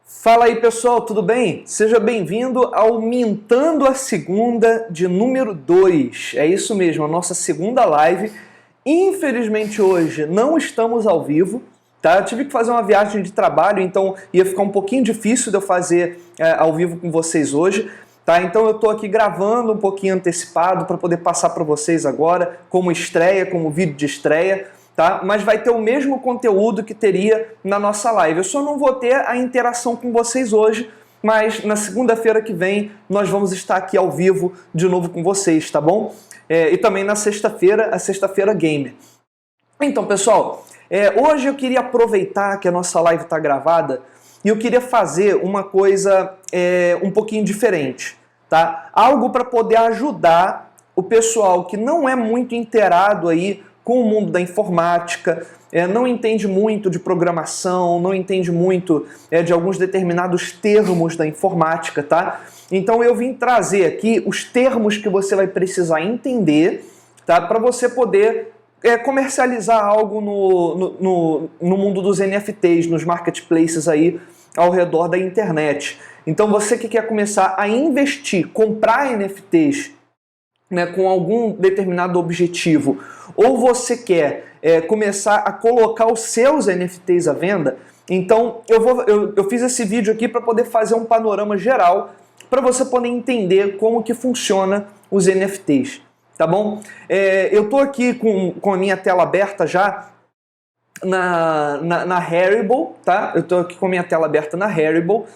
Fala aí pessoal, tudo bem? Seja bem-vindo ao Mintando a Segunda de número 2. É isso mesmo, a nossa segunda live. Infelizmente hoje não estamos ao vivo, tá? Eu tive que fazer uma viagem de trabalho, então ia ficar um pouquinho difícil de eu fazer ao vivo com vocês hoje, tá? Então eu tô aqui gravando um pouquinho antecipado para poder passar para vocês agora, como estreia, como vídeo de estreia. Tá? Mas vai ter o mesmo conteúdo que teria na nossa live. Eu só não vou ter a interação com vocês hoje, mas na segunda-feira que vem nós vamos estar aqui ao vivo de novo com vocês, tá bom? E também na sexta-feira, a Sexta-feira Gamer. Então, pessoal, hoje eu queria aproveitar que a nossa live está gravada e eu queria fazer uma coisa um pouquinho diferente, tá? Algo para poder ajudar o pessoal que não é muito inteirado aí com o mundo da informática, não entende muito de programação, não entende muito de alguns determinados termos da informática, tá? Então eu vim trazer aqui os termos que você vai precisar entender, tá? Para você poder comercializar algo no mundo dos NFTs, nos marketplaces aí ao redor da internet. Então você que quer começar a investir, comprar NFTs, com algum determinado objetivo, ou você quer começar a colocar os seus NFTs à venda, então eu fiz esse vídeo aqui para poder fazer um panorama geral, para você poder entender como que funciona os NFTs, tá bom? Eu estou aqui com a minha tela aberta já na Haribo, tá? Eu estou aqui com a minha tela aberta na Haribo.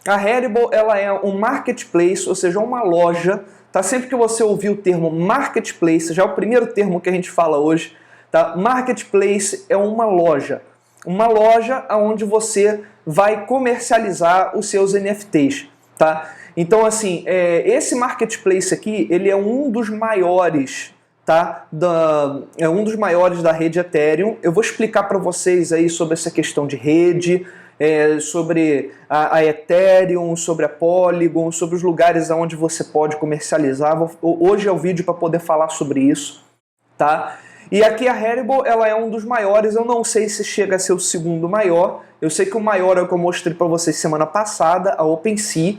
A Haribo, ela é um marketplace, ou seja, uma loja. Tá? Sempre que você ouvir o termo marketplace, já é o primeiro termo que a gente fala hoje, tá? Marketplace é uma loja onde você vai comercializar os seus NFTs, tá? Então, assim, esse marketplace aqui, ele é um dos maiores, tá? É um dos maiores da rede Ethereum. Eu vou explicar para vocês aí sobre essa questão de rede, sobre a Ethereum, sobre a Polygon, sobre os lugares onde você pode comercializar. Hoje é o vídeo para poder falar sobre isso, tá? E aqui a Haribo, ela é um dos maiores. Eu não sei se chega a ser o segundo maior. Eu sei que o maior é o que eu mostrei para vocês semana passada, a OpenSea,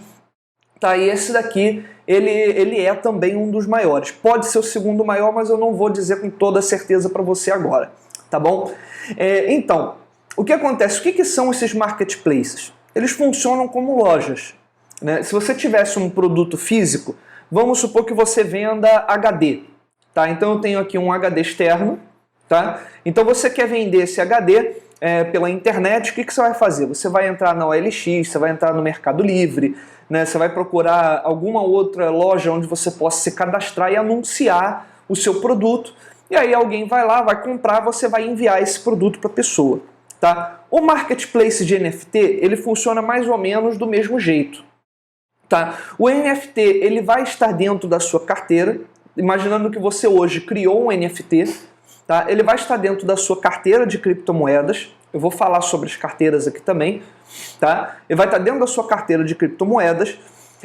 tá? E esse daqui, ele é também um dos maiores. Pode ser o segundo maior, mas eu não vou dizer com toda certeza para você agora, tá bom? Então, o que acontece? O que são esses marketplaces? Eles funcionam como lojas, né? Se você tivesse um produto físico, vamos supor que você venda HD, tá? Então eu tenho aqui um HD externo, tá? Então você quer vender esse HD pela internet, o que você vai fazer? Você vai entrar na OLX, você vai entrar no Mercado Livre, né? Você vai procurar alguma outra loja onde você possa se cadastrar e anunciar o seu produto, e aí alguém vai lá, vai comprar, você vai enviar esse produto para a pessoa. Tá? O marketplace de NFT, ele funciona mais ou menos do mesmo jeito. Tá? O NFT, ele vai estar dentro da sua carteira, imaginando que você hoje criou um NFT, tá? Ele vai estar dentro da sua carteira de criptomoedas. Eu vou falar sobre as carteiras aqui também, tá? Ele vai estar dentro da sua carteira de criptomoedas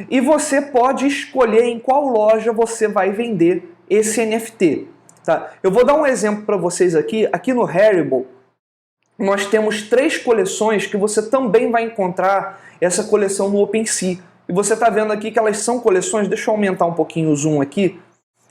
e você pode escolher em qual loja você vai vender esse NFT, tá? Eu vou dar um exemplo para vocês aqui no Haribo. Nós temos 3 coleções que você também vai encontrar essa coleção no OpenSea. E você está vendo aqui que elas são coleções, deixa eu aumentar um pouquinho o zoom aqui,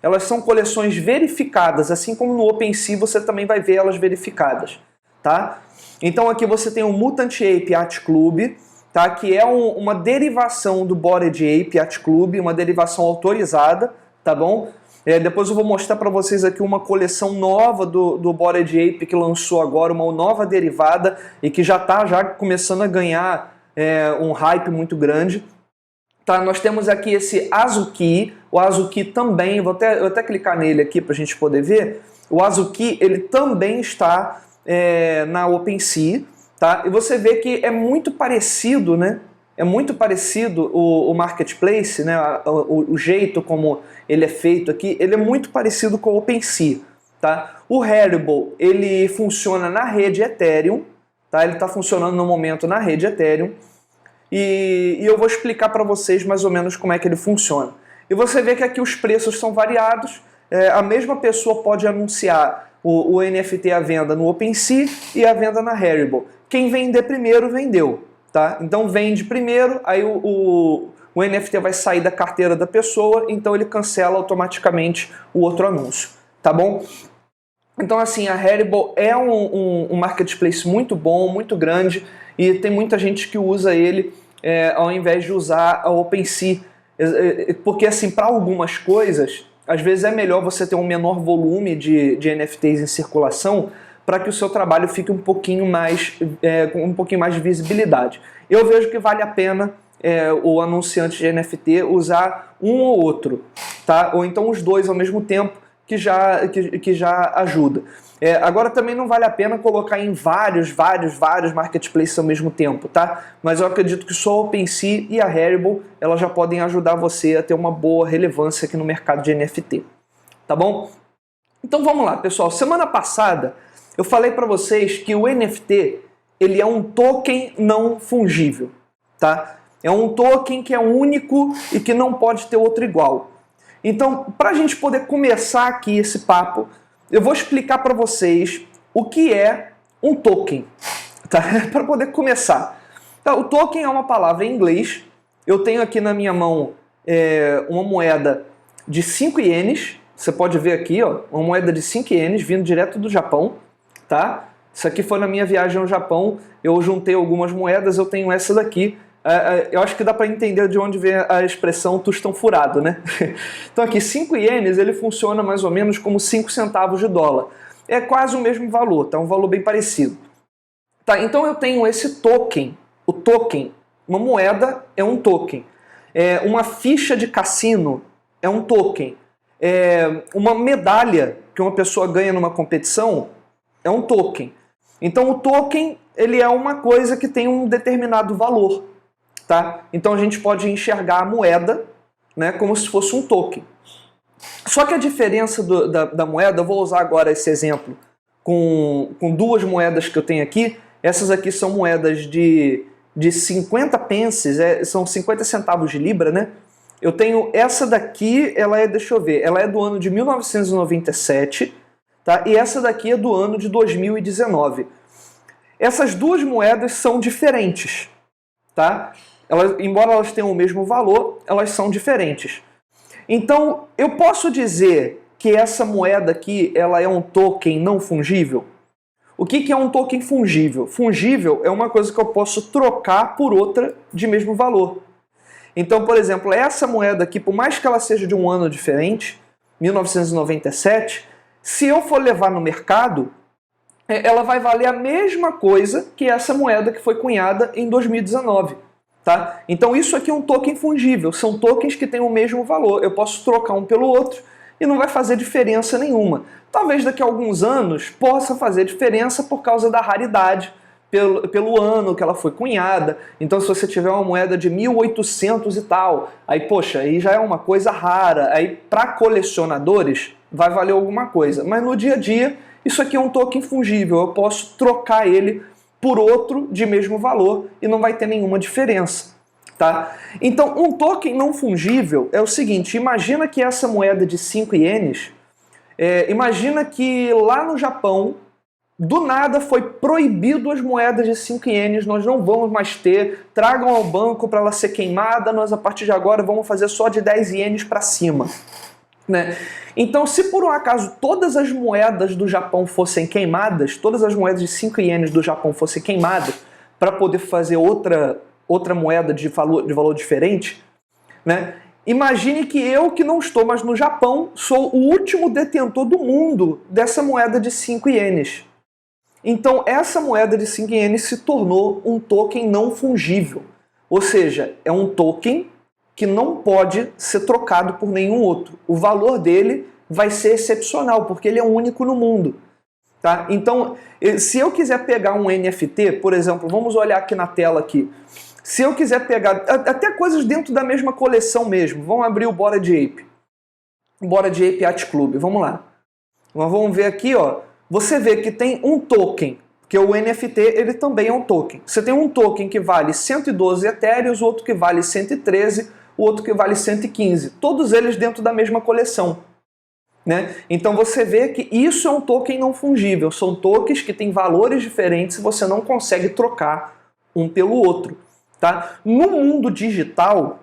elas são coleções verificadas, assim como no OpenSea você também vai ver elas verificadas, tá? Então aqui você tem o Mutant Ape Yacht Club, tá? Que é uma derivação do Bored Ape Yacht Club, uma derivação autorizada, tá bom? Depois eu vou mostrar para vocês aqui uma coleção nova do Bored Ape que lançou agora, uma nova derivada e que já está começando a ganhar um hype muito grande. Tá, nós temos aqui esse Azuki, o Azuki também, eu até clicar nele aqui para a gente poder ver, o Azuki ele também está na OpenSea, tá? E você vê que é muito parecido, né? É muito parecido o marketplace, né? O jeito como ele é feito aqui, ele é muito parecido com o OpenSea, tá? O Haribo, ele funciona na rede Ethereum, tá? Ele está funcionando no momento na rede Ethereum e eu vou explicar para vocês mais ou menos como é que ele funciona. E você vê que aqui os preços são variados, a mesma pessoa pode anunciar o NFT à venda no OpenSea e à venda na Haribo. Quem vender primeiro, vendeu. tá? Então vende primeiro, aí o NFT vai sair da carteira da pessoa, então ele cancela automaticamente o outro anúncio, tá bom? Então assim, a Rarible é um marketplace muito bom, muito grande, e tem muita gente que usa ele ao invés de usar a OpenSea, porque assim, para algumas coisas, às vezes é melhor você ter um menor volume de NFTs em circulação para que o seu trabalho fique um pouquinho mais, com um pouquinho mais de visibilidade. Eu vejo que vale a pena o anunciante de NFT usar um ou outro, tá? Ou então os dois ao mesmo tempo, que já ajuda. Agora também não vale a pena colocar em vários marketplaces ao mesmo tempo, tá? Mas eu acredito que só a OpenSea e a Rarible elas já podem ajudar você a ter uma boa relevância aqui no mercado de NFT, tá bom? Então vamos lá, pessoal. Semana passada eu falei para vocês que o NFT ele é um token não fungível, tá? É um token que é único e que não pode ter outro igual. Então, para a gente poder começar aqui esse papo, eu vou explicar para vocês o que é um token, tá? Para poder começar. Tá, o token é uma palavra em inglês. Eu tenho aqui na minha mão uma moeda de 5 ienes. Você pode ver aqui, ó, uma moeda de 5 ienes vindo direto do Japão, tá? Isso aqui foi na minha viagem ao Japão. Eu juntei algumas moedas, eu tenho essa daqui. Eu acho que dá para entender de onde vem a expressão tostão furado, né? Então aqui, 5 ienes, ele funciona mais ou menos como 5 centavos de dólar. É quase o mesmo valor, tá? Um valor bem parecido. Tá, então eu tenho esse token. O token, uma moeda é um token. Uma ficha de cassino é um token. Uma medalha que uma pessoa ganha numa competição é um token. Então o token, ele é uma coisa que tem um determinado valor. Tá? Então a gente pode enxergar a moeda, né, como se fosse um token. Só que a diferença da moeda, eu vou usar agora esse exemplo com duas moedas que eu tenho aqui. Essas aqui são moedas de 50 pences, são 50 centavos de libra, né? Eu tenho essa daqui, deixa eu ver, ela é do ano de 1997, tá? E essa daqui é do ano de 2019. Essas duas moedas são diferentes, tá? Embora elas tenham o mesmo valor, elas são diferentes. Então, eu posso dizer que essa moeda aqui ela é um token não fungível? O que é um token fungível? Fungível é uma coisa que eu posso trocar por outra de mesmo valor. Então, por exemplo, essa moeda aqui, por mais que ela seja de um ano diferente, 1997, se eu for levar no mercado, ela vai valer a mesma coisa que essa moeda que foi cunhada em 2019. Tá? Então isso aqui é um token fungível, são tokens que têm o mesmo valor, eu posso trocar um pelo outro e não vai fazer diferença nenhuma. Talvez daqui a alguns anos possa fazer diferença por causa da raridade, pelo ano que ela foi cunhada. Então se você tiver uma moeda de 1800 e tal, aí poxa, aí já é uma coisa rara, aí para colecionadores vai valer alguma coisa, mas no dia a dia isso aqui é um token fungível, eu posso trocar ele por outro de mesmo valor e não vai ter nenhuma diferença, tá? Então, um token não fungível é o seguinte, imagina que essa moeda de 5 ienes, imagina que lá no Japão, do nada foi proibido as moedas de 5 ienes, nós não vamos mais ter, tragam ao banco para ela ser queimada, nós a partir de agora vamos fazer só de 10 ienes para cima. Né? Então, se por um acaso todas as moedas do Japão fossem queimadas, todas as moedas de 5 ienes do Japão fossem queimadas para poder fazer outra moeda de valor diferente, né? Imagine que eu, que não estou mais no Japão, sou o último detentor do mundo dessa moeda de 5 ienes. Então, essa moeda de 5 ienes se tornou um token não fungível. Ou seja, é um token que não pode ser trocado por nenhum outro. O valor dele vai ser excepcional, porque ele é único no mundo. Tá? Então, se eu quiser pegar um NFT, por exemplo, vamos olhar aqui na tela aqui. Se eu quiser pegar até coisas dentro da mesma coleção mesmo, vamos abrir o Bored Ape. Bored Ape Yacht Club, vamos lá. Nós vamos ver aqui, ó. Você vê que tem um token, que o NFT ele também é um token. Você tem um token que vale 112 etéreos, outro que vale 113, o outro que vale 115. Todos eles dentro da mesma coleção. Né? Então você vê que isso é um token não fungível. São tokens que têm valores diferentes e você não consegue trocar um pelo outro. Tá? No mundo digital,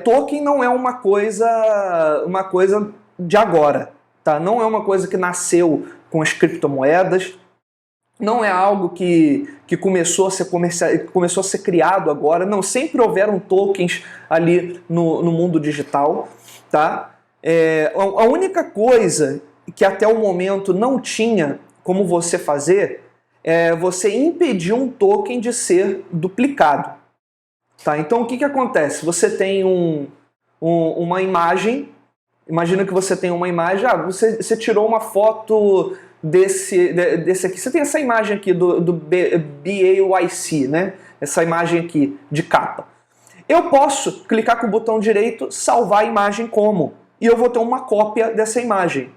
token não é uma coisa de agora. Tá? Não é uma coisa que nasceu com as criptomoedas, não é algo que começou a ser criado agora. Não, sempre houveram tokens ali no mundo digital. Tá? A única coisa que até o momento não tinha como você fazer é você impedir um token de ser duplicado. Tá? Então o que acontece? Você tem uma imagem, imagina que você tem uma imagem, você tirou uma foto desse aqui, você tem essa imagem aqui do BAYC, né? Essa imagem aqui de capa. Eu posso clicar com o botão direito, salvar a imagem como, e eu vou ter uma cópia dessa imagem.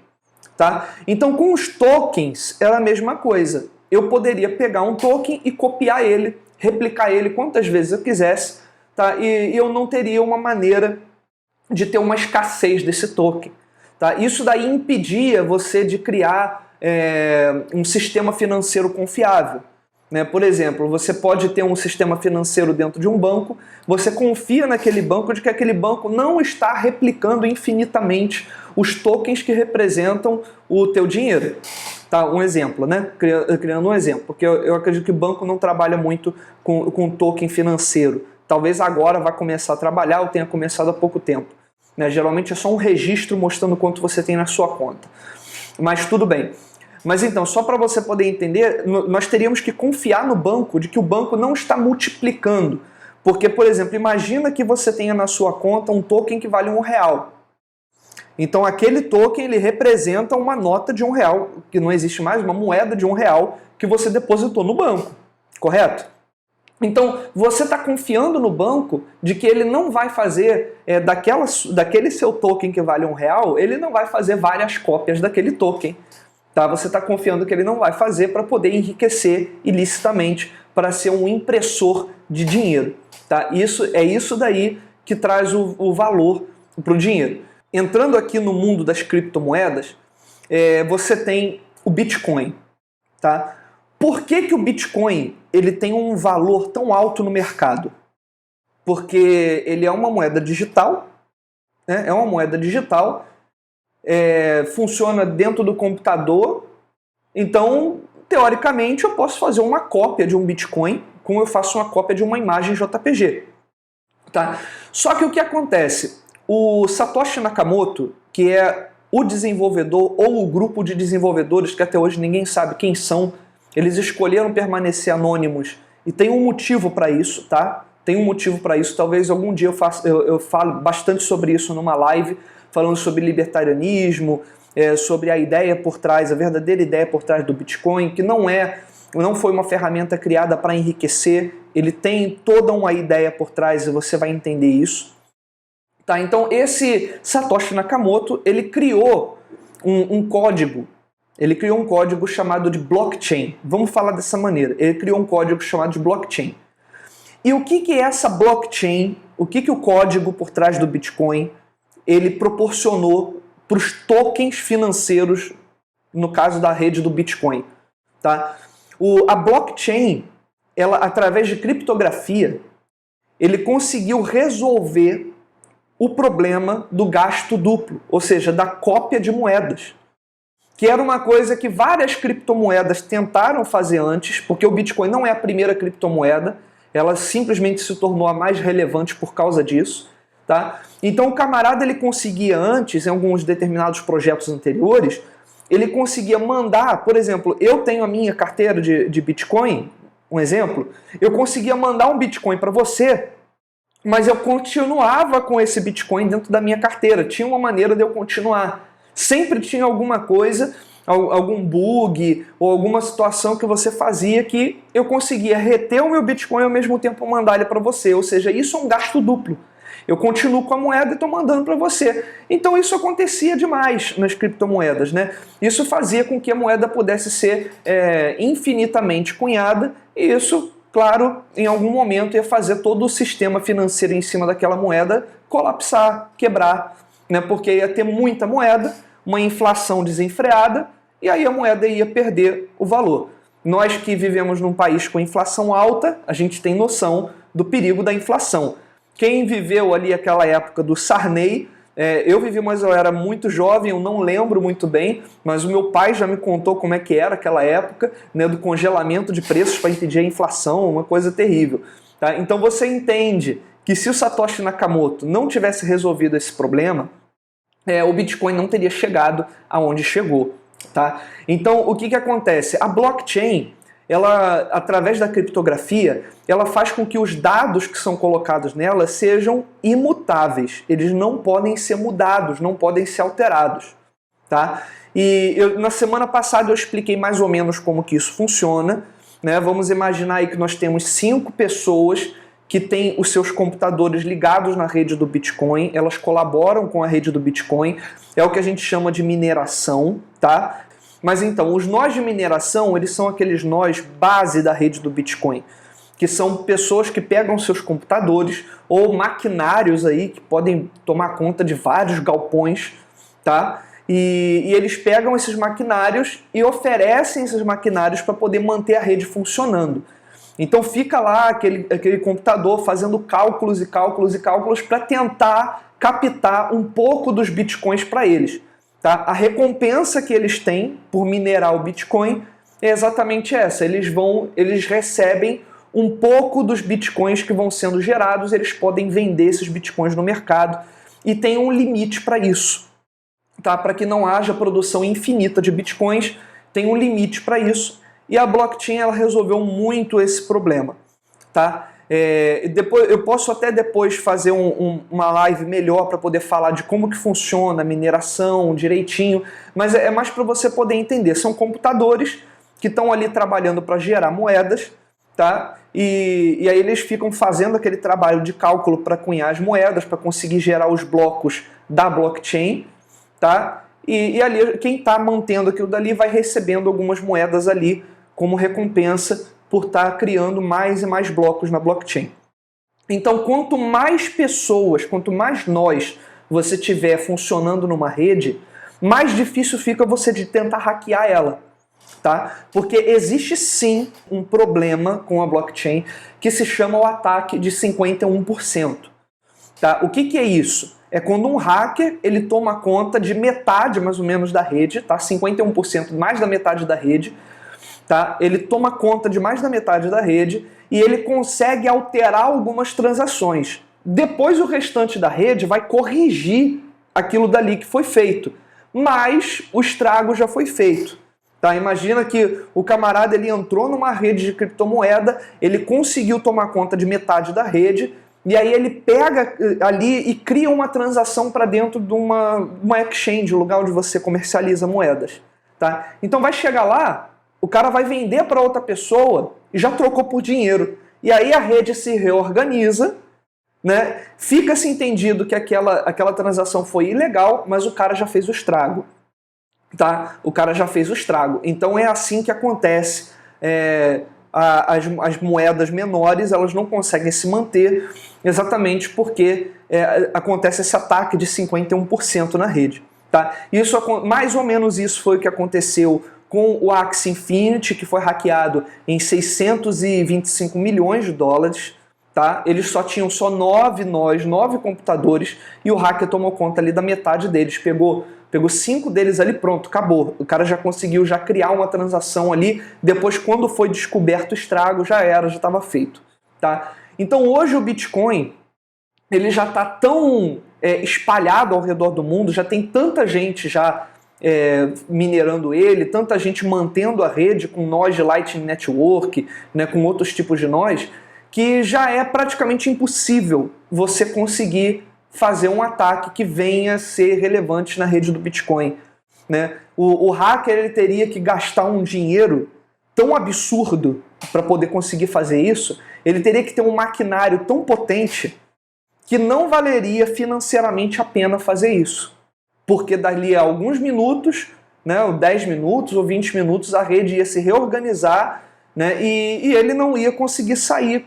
Tá? Então com os tokens era a mesma coisa. Eu poderia pegar um token e copiar ele, replicar ele quantas vezes eu quisesse, tá? E eu não teria uma maneira de ter uma escassez desse token. Tá? Isso daí impedia você de criar um sistema financeiro confiável. Né? Por exemplo, você pode ter um sistema financeiro dentro de um banco, você confia naquele banco de que aquele banco não está replicando infinitamente os tokens que representam o teu dinheiro. Tá, um exemplo, né? Criando um exemplo, porque eu acredito que o banco não trabalha muito com token financeiro. Talvez agora vá começar a trabalhar ou tenha começado há pouco tempo. Né? Geralmente é só um registro mostrando quanto você tem na sua conta. Mas tudo bem. Mas então, só para você poder entender, nós teríamos que confiar no banco de que o banco não está multiplicando. Porque, por exemplo, imagina que você tenha na sua conta um token que vale R$1. Então aquele token ele representa uma nota de R$1, que não existe mais, uma moeda de R$1 que você depositou no banco, correto? Então você está confiando no banco de que ele não vai fazer daquele seu token que vale R$1, ele não vai fazer várias cópias daquele token. Tá? Você está confiando que ele não vai fazer para poder enriquecer ilicitamente, para ser um impressor de dinheiro. Tá? É isso daí que traz o valor para o dinheiro. Entrando aqui no mundo das criptomoedas, você tem o Bitcoin. Tá? Por que o Bitcoin ele tem um valor tão alto no mercado? Porque ele é uma moeda digital, né? É uma moeda digital, funciona dentro do computador, então, teoricamente, eu posso fazer uma cópia de um Bitcoin como eu faço uma cópia de uma imagem JPG. Tá? Só que o que acontece? O Satoshi Nakamoto, que é o desenvolvedor ou o grupo de desenvolvedores que até hoje ninguém sabe quem são, eles escolheram permanecer anônimos e tem um motivo para isso, tá? Tem um motivo para isso. Talvez algum dia eu fale bastante sobre isso numa live, falando sobre libertarianismo, sobre a ideia por trás, a verdadeira ideia por trás do Bitcoin, que não foi uma ferramenta criada para enriquecer, ele tem toda uma ideia por trás e você vai entender isso. Tá, então esse Satoshi Nakamoto, ele criou um código, chamado de blockchain. Vamos falar dessa maneira, ele criou um código chamado de blockchain. E o que é essa blockchain, o que o código por trás do Bitcoin, ele proporcionou para os tokens financeiros, no caso da rede do Bitcoin. Tá? A blockchain, ela, através de criptografia, ele conseguiu resolver o problema do gasto duplo, ou seja, da cópia de moedas, que era uma coisa que várias criptomoedas tentaram fazer antes, porque o Bitcoin não é a primeira criptomoeda, ela simplesmente se tornou a mais relevante por causa disso. Tá? Então o camarada ele conseguia antes, em alguns determinados projetos anteriores, ele conseguia mandar, por exemplo, eu tenho a minha carteira de Bitcoin, um exemplo, eu conseguia mandar um Bitcoin para você, mas eu continuava com esse Bitcoin dentro da minha carteira. Tinha uma maneira de eu continuar. Sempre tinha alguma coisa, algum bug ou alguma situação que você fazia que eu conseguia reter o meu Bitcoin e ao mesmo tempo mandar ele para você. Ou seja, isso é um gasto duplo. Eu continuo com a moeda e estou mandando para você. Então isso acontecia demais nas criptomoedas, né? Isso fazia com que a moeda pudesse ser infinitamente cunhada e isso, claro, em algum momento ia fazer todo o sistema financeiro em cima daquela moeda colapsar, quebrar, né? Porque ia ter muita moeda, uma inflação desenfreada e aí a moeda ia perder o valor. Nós que vivemos num país com inflação alta, a gente tem noção do perigo da inflação. Quem viveu ali aquela época do Sarney, eu vivi, mas eu era muito jovem, eu não lembro muito bem, mas o meu pai já me contou como é que era aquela época, né, do congelamento de preços para impedir a inflação, uma coisa terrível. Tá? Então você entende que se o Satoshi Nakamoto não tivesse resolvido esse problema, o Bitcoin não teria chegado aonde chegou. Tá? Então o que acontece? A blockchain, ela, através da criptografia, ela faz com que os dados que são colocados nela sejam imutáveis. Eles não podem ser mudados, não podem ser alterados. Tá? E na semana passada eu expliquei mais ou menos como que isso funciona. Né? Vamos imaginar aí que nós temos 5 pessoas que têm os seus computadores ligados na rede do Bitcoin, elas colaboram com a rede do Bitcoin, é o que a gente chama de mineração, tá? Mas então, os nós de mineração, eles são aqueles nós base da rede do Bitcoin, que são pessoas que pegam seus computadores ou maquinários aí que podem tomar conta de vários galpões, tá? E eles pegam esses maquinários e oferecem esses maquinários para poder manter a rede funcionando. Então fica lá aquele computador fazendo cálculos e cálculos e cálculos para tentar captar um pouco dos bitcoins para eles. Tá? A recompensa que eles têm por minerar o Bitcoin é exatamente essa. Eles recebem um pouco dos bitcoins que vão sendo gerados, eles podem vender esses bitcoins no mercado e tem um limite para isso. Tá? Para que não haja produção infinita de bitcoins, tem um limite para isso. E a blockchain ela resolveu muito esse problema. Tá? Eu posso até depois fazer uma live melhor para poder falar de como que funciona a mineração direitinho, mas é mais para você poder entender. São computadores que estão ali trabalhando para gerar moedas, tá? E aí eles ficam fazendo aquele trabalho de cálculo para cunhar as moedas, para conseguir gerar os blocos da blockchain, tá? E ali quem está mantendo aquilo dali vai recebendo algumas moedas ali como recompensa por estar criando mais e mais blocos na blockchain. Então, quanto mais pessoas, quanto mais nós você tiver funcionando numa rede, mais difícil fica você de tentar hackear ela. Tá? Porque existe sim um problema com a blockchain que se chama o ataque de 51%. Tá? O que é isso? É quando um hacker ele toma conta de metade mais ou menos da rede, tá? 51%, mais da metade da rede. Tá? Ele toma conta de mais da metade da rede e ele consegue alterar algumas transações. Depois o restante da rede vai corrigir aquilo dali que foi feito, mas o estrago já foi feito. Tá? Imagina que o camarada ele entrou numa rede de criptomoeda, ele conseguiu tomar conta de metade da rede e aí ele pega ali e cria uma transação para dentro de uma exchange, lugar onde você comercializa moedas. Tá? Então vai chegar lá, o cara vai vender para outra pessoa e já trocou por dinheiro. E aí a rede se reorganiza, né? Fica-se entendido que aquela transação foi ilegal, mas o cara já fez o estrago. Tá? O cara já fez o estrago. Então é assim que acontece. As moedas menores elas não conseguem se manter exatamente porque acontece esse ataque de 51% na rede. Tá? Mais ou menos isso foi o que aconteceu com o Axie Infinity, que foi hackeado em 625 milhões de dólares. Tá? Eles só tinham 9 computadores, e o hacker tomou conta ali da metade deles. Pegou 5 deles ali, pronto, acabou. O cara já conseguiu criar uma transação ali, depois quando foi descoberto o estrago, já estava feito. Tá? Então hoje o Bitcoin ele já está tão espalhado ao redor do mundo, já tem tanta gente já minerando ele, tanta gente mantendo a rede com nós de Lightning Network, né, com outros tipos de nós, que já é praticamente impossível você conseguir fazer um ataque que venha ser relevante na rede do Bitcoin. Né? O hacker ele teria que gastar um dinheiro tão absurdo para poder conseguir fazer isso, ele teria que ter um maquinário tão potente que não valeria financeiramente a pena fazer isso. Porque dali a alguns minutos, né, ou 10 minutos ou 20 minutos, a rede ia se reorganizar, né, e ele não ia conseguir sair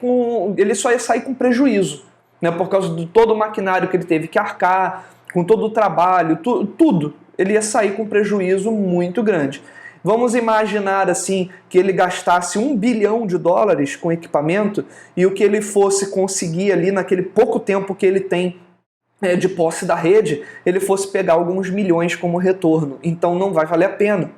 ele só ia sair com prejuízo, né, por causa de todo o maquinário que ele teve que arcar, com todo o trabalho, tudo. Ele ia sair com prejuízo muito grande. Vamos imaginar assim que ele gastasse $1 bilhão com equipamento e o que ele fosse conseguir ali naquele pouco tempo que ele tem de posse da rede, ele fosse pegar alguns milhões como retorno. Então não vai valer a pena.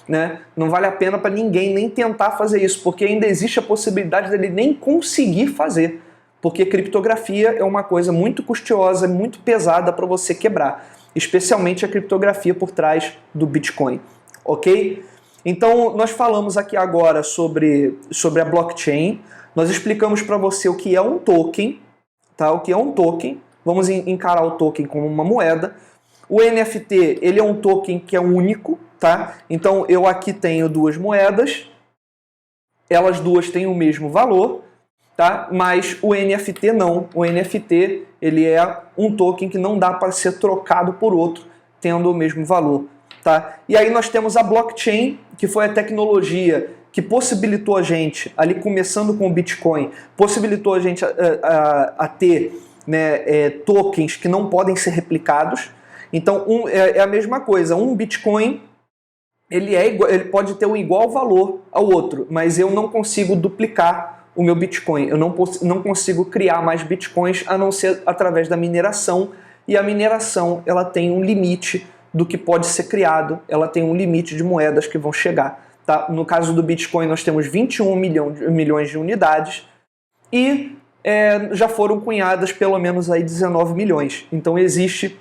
Né? Não vale a pena para ninguém nem tentar fazer isso, porque ainda existe a possibilidade dele nem conseguir fazer, porque criptografia é uma coisa muito custosa, muito pesada para você quebrar, especialmente a criptografia por trás do Bitcoin, ok? Então nós falamos aqui agora sobre a blockchain, nós explicamos para você o que é um token, tá? O que é um token, vamos encarar o token como uma moeda. O NFT, ele é um token que é único, tá? Então eu aqui tenho duas moedas, elas duas têm o mesmo valor, tá? Mas o NFT não. O NFT, ele é um token que não dá para ser trocado por outro, tendo o mesmo valor, tá? E aí nós temos a blockchain, que foi a tecnologia que possibilitou a gente, ali começando com o Bitcoin, possibilitou a gente a ter, né, tokens que não podem ser replicados. Então é a mesma coisa, um Bitcoin ele pode ter um igual valor ao outro, mas eu não consigo duplicar o meu Bitcoin, eu não consigo criar mais Bitcoins a não ser através da mineração, e a mineração ela tem um limite do que pode ser criado, ela tem um limite de moedas que vão chegar. Tá? No caso do Bitcoin nós temos 21 milhões de unidades e já foram cunhadas pelo menos aí 19 milhões, então existe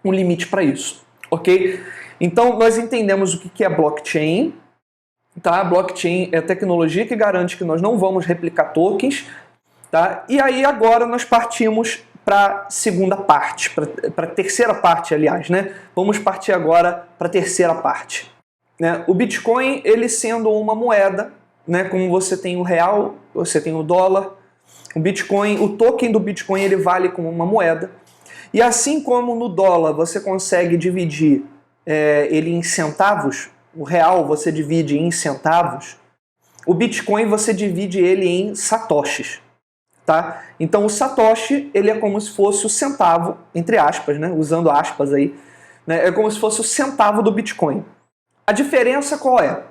um limite para isso, ok? Então nós entendemos o que é blockchain, tá? Blockchain é a tecnologia que garante que nós não vamos replicar tokens, tá? E aí agora nós partimos para a segunda parte, para a terceira parte, aliás, né? Vamos partir agora para a terceira parte, né? O Bitcoin, ele sendo uma moeda, né? Como você tem o real, você tem o dólar, o Bitcoin, o token do Bitcoin ele vale como uma moeda. E assim como no dólar você consegue dividir ele em centavos, o real você divide em centavos, o Bitcoin você divide ele em satoshis. Tá? Então o satoshi ele é como se fosse o centavo, entre aspas, né? Usando aspas aí, né? É como se fosse o centavo do Bitcoin. A diferença qual é?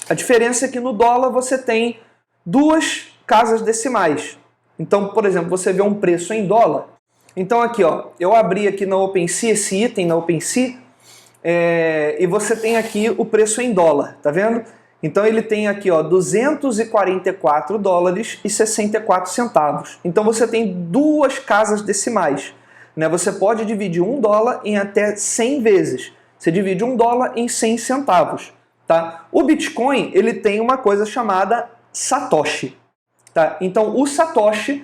A diferença é que no dólar você tem duas casas decimais. Então, por exemplo, você vê um preço em dólar. Então aqui, ó, eu abri aqui na OpenSea, esse item na OpenSea, e você tem aqui o preço em dólar, tá vendo? Então ele tem aqui, ó, 244 dólares e 64 centavos. Então você tem duas casas decimais, né? Você pode dividir $1 em até 100 vezes. Você divide $1 em 100 centavos, tá? O Bitcoin, ele tem uma coisa chamada Satoshi, tá? Então o Satoshi,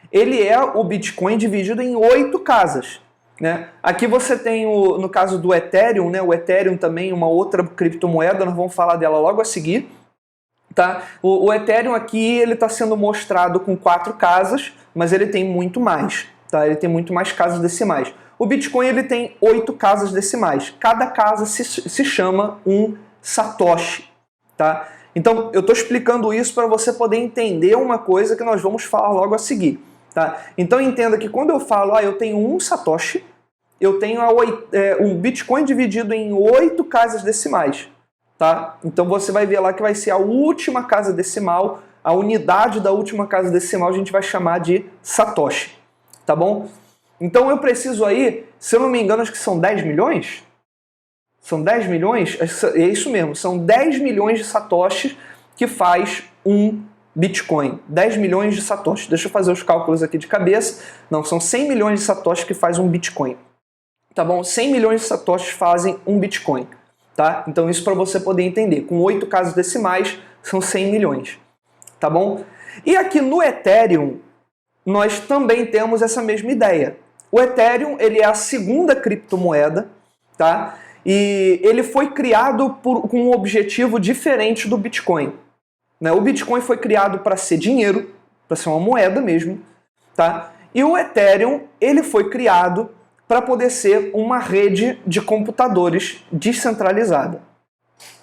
ele é o Bitcoin dividido em 8 casas, né? Aqui você tem, no caso do Ethereum, né? O Ethereum também, uma outra criptomoeda, nós vamos falar dela logo a seguir. Tá? O Ethereum aqui ele está sendo mostrado com 4 casas, mas ele tem muito mais. Tá? Ele tem muito mais casas decimais. O Bitcoin ele tem 8 casas decimais. Cada casa se chama um Satoshi. Tá? Então eu estou explicando isso para você poder entender uma coisa que nós vamos falar logo a seguir. Tá? Então entenda que quando eu falo, eu tenho um Satoshi, eu tenho um Bitcoin dividido em 8 casas decimais. Tá? Então você vai ver lá que vai ser a última casa decimal, a unidade da última casa decimal a gente vai chamar de Satoshi. Tá bom? Então eu preciso aí, se eu não me engano, acho que são 10 milhões? São 10 milhões? É isso mesmo, são 10 milhões de Satoshis que faz um Bitcoin, 10 milhões de satoshis. Deixa eu fazer os cálculos aqui de cabeça. Não, são 100 milhões de satoshis que faz um Bitcoin. Tá bom? 100 milhões de satoshis fazem um Bitcoin. Tá? Então isso para você poder entender. Com 8 casas decimais, são 100 milhões. Tá bom? E aqui no Ethereum, nós também temos essa mesma ideia. O Ethereum ele é a segunda criptomoeda, tá? E ele foi criado com um objetivo diferente do Bitcoin. O Bitcoin foi criado para ser dinheiro, para ser uma moeda mesmo, tá? E o Ethereum ele foi criado para poder ser uma rede de computadores descentralizada.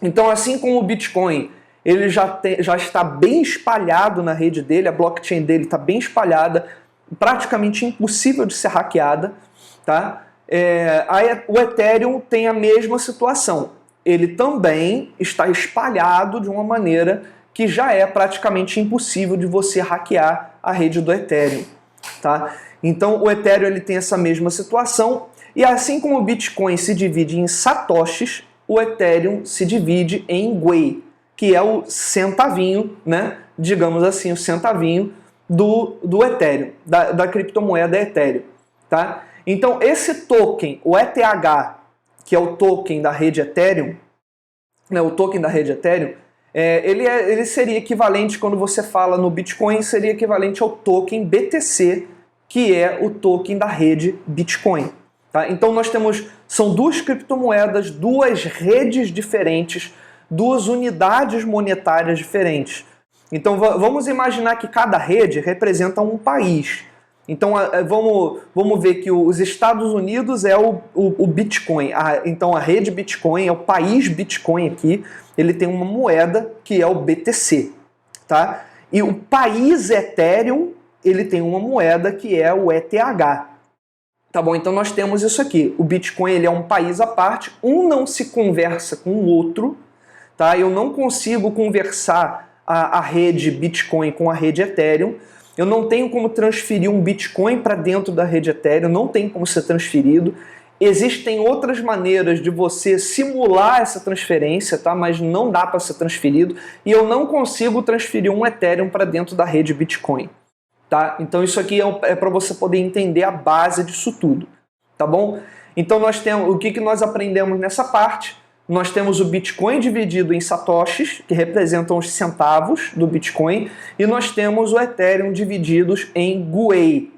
Então, assim como o Bitcoin ele já está bem espalhado na rede dele, a blockchain dele está bem espalhada, praticamente impossível de ser hackeada, tá? O Ethereum tem a mesma situação. ele também está espalhado de uma maneira que já é praticamente impossível de você hackear a rede do Ethereum, tá? Então o Ethereum ele tem essa mesma situação, e assim como o Bitcoin se divide em satoshis, o Ethereum se divide em Gwei, que é o centavinho, né? Digamos assim, o centavinho do Ethereum, da criptomoeda Ethereum, tá? Então esse token, o ETH, que é o token da rede Ethereum, né, o token da rede Ethereum, ele seria equivalente, quando você fala no Bitcoin, seria equivalente ao token BTC, que é o token da rede Bitcoin. Tá? Então são duas criptomoedas, duas redes diferentes, duas unidades monetárias diferentes. Então vamos imaginar que cada rede representa um país. Então vamos ver que os Estados Unidos é o Bitcoin. Então a rede Bitcoin é o país Bitcoin aqui. Ele tem uma moeda que é o BTC. Tá? E o país Ethereum, ele tem uma moeda que é o ETH. Tá bom? Então nós temos isso aqui. O Bitcoin ele é um país à parte. Um não se conversa com o outro. Tá? Eu não consigo conversar a rede Bitcoin com a rede Ethereum. Eu não tenho como transferir um Bitcoin para dentro da rede Ethereum, não tem como ser transferido. Existem outras maneiras de você simular essa transferência, tá? Mas não dá para ser transferido. E eu não consigo transferir um Ethereum para dentro da rede Bitcoin. Tá? Então isso aqui é para você poder entender a base disso tudo. Tá bom? Então nós temos, o que nós aprendemos nessa parte? Nós temos o Bitcoin dividido em satoshis, que representam os centavos do Bitcoin, e nós temos o Ethereum divididos em Gwei,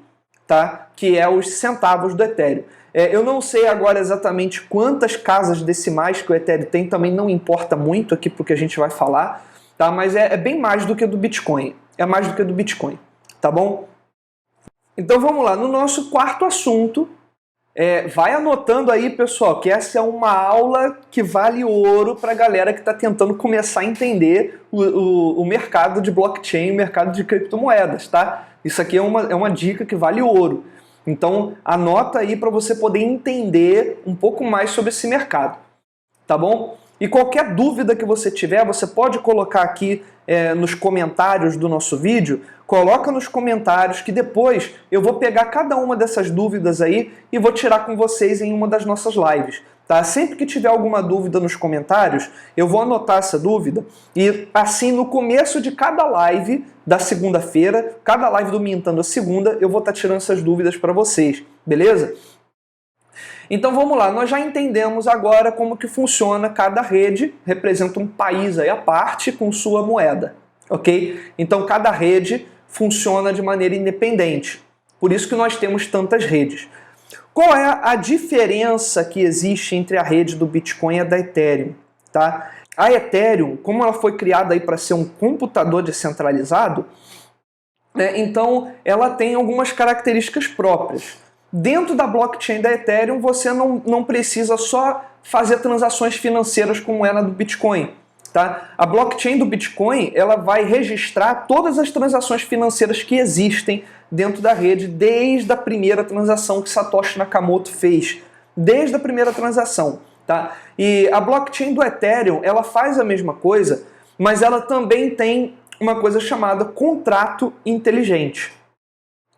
tá? Que é os centavos do Ethereum. Eu não sei agora exatamente quantas casas decimais que o Ethereum tem, também não importa muito aqui porque a gente vai falar, tá? Mas é bem mais do que do Bitcoin. É mais do que do Bitcoin, tá bom? Então vamos lá, no nosso quarto assunto. Vai anotando aí, pessoal, que essa é uma aula que vale ouro para a galera que está tentando começar a entender o mercado de blockchain, o mercado de criptomoedas, tá? Isso aqui é uma dica que vale ouro. Então, anota aí para você poder entender um pouco mais sobre esse mercado, tá bom? E qualquer dúvida que você tiver, você pode colocar aqui nos comentários do nosso vídeo. Coloca nos comentários que depois eu vou pegar cada uma dessas dúvidas aí e vou tirar com vocês em uma das nossas lives. Tá? Sempre que tiver alguma dúvida nos comentários, eu vou anotar essa dúvida e assim no começo de cada live da segunda-feira, cada live do Mintando a segunda, eu vou estar tirando essas dúvidas para vocês, beleza? Então vamos lá, nós já entendemos agora como que funciona cada rede, representa um país aí à parte com sua moeda, ok? Então cada rede funciona de maneira independente, por isso que nós temos tantas redes. Qual é a diferença que existe entre a rede do Bitcoin e a da Ethereum? Tá? A Ethereum, como ela foi criada para ser um computador descentralizado, então ela tem algumas características próprias. Dentro da blockchain da Ethereum, você não precisa só fazer transações financeiras como é na do Bitcoin. Tá? A blockchain do Bitcoin ela vai registrar todas as transações financeiras que existem dentro da rede, desde a primeira transação que Satoshi Nakamoto fez. Desde a primeira transação. Tá? E a blockchain do Ethereum ela faz a mesma coisa, mas ela também tem uma coisa chamada contrato inteligente.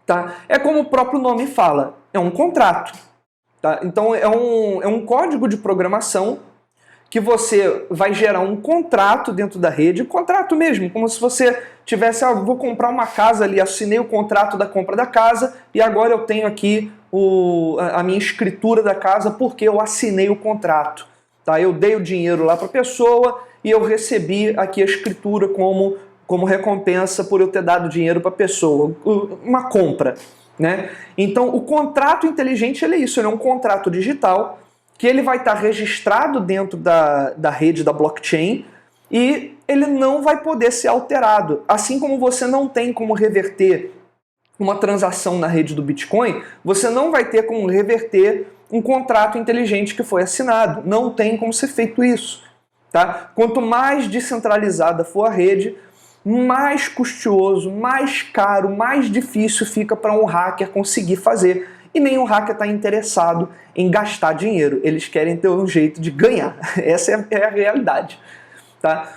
Tá? É como o próprio nome fala, é um contrato. Tá? Então é um código de programação que você vai gerar um contrato dentro da rede, contrato mesmo, como se você tivesse, vou comprar uma casa ali, assinei o contrato da compra da casa e agora eu tenho aqui a minha escritura da casa porque eu assinei o contrato. Tá? Eu dei o dinheiro lá para a pessoa e eu recebi aqui a escritura como recompensa por eu ter dado dinheiro para a pessoa, uma compra. Né? Então o contrato inteligente ele é isso, ele é um contrato digital que ele vai estar registrado dentro da rede da blockchain e ele não vai poder ser alterado. Assim como você não tem como reverter uma transação na rede do Bitcoin, você não vai ter como reverter um contrato inteligente que foi assinado. Não tem como ser feito isso. Tá? Quanto mais descentralizada for a rede, mais custoso, mais caro, mais difícil fica para um hacker conseguir fazer. e nenhum hacker está interessado em gastar dinheiro. Eles querem ter um jeito de ganhar. Essa é a realidade. Tá?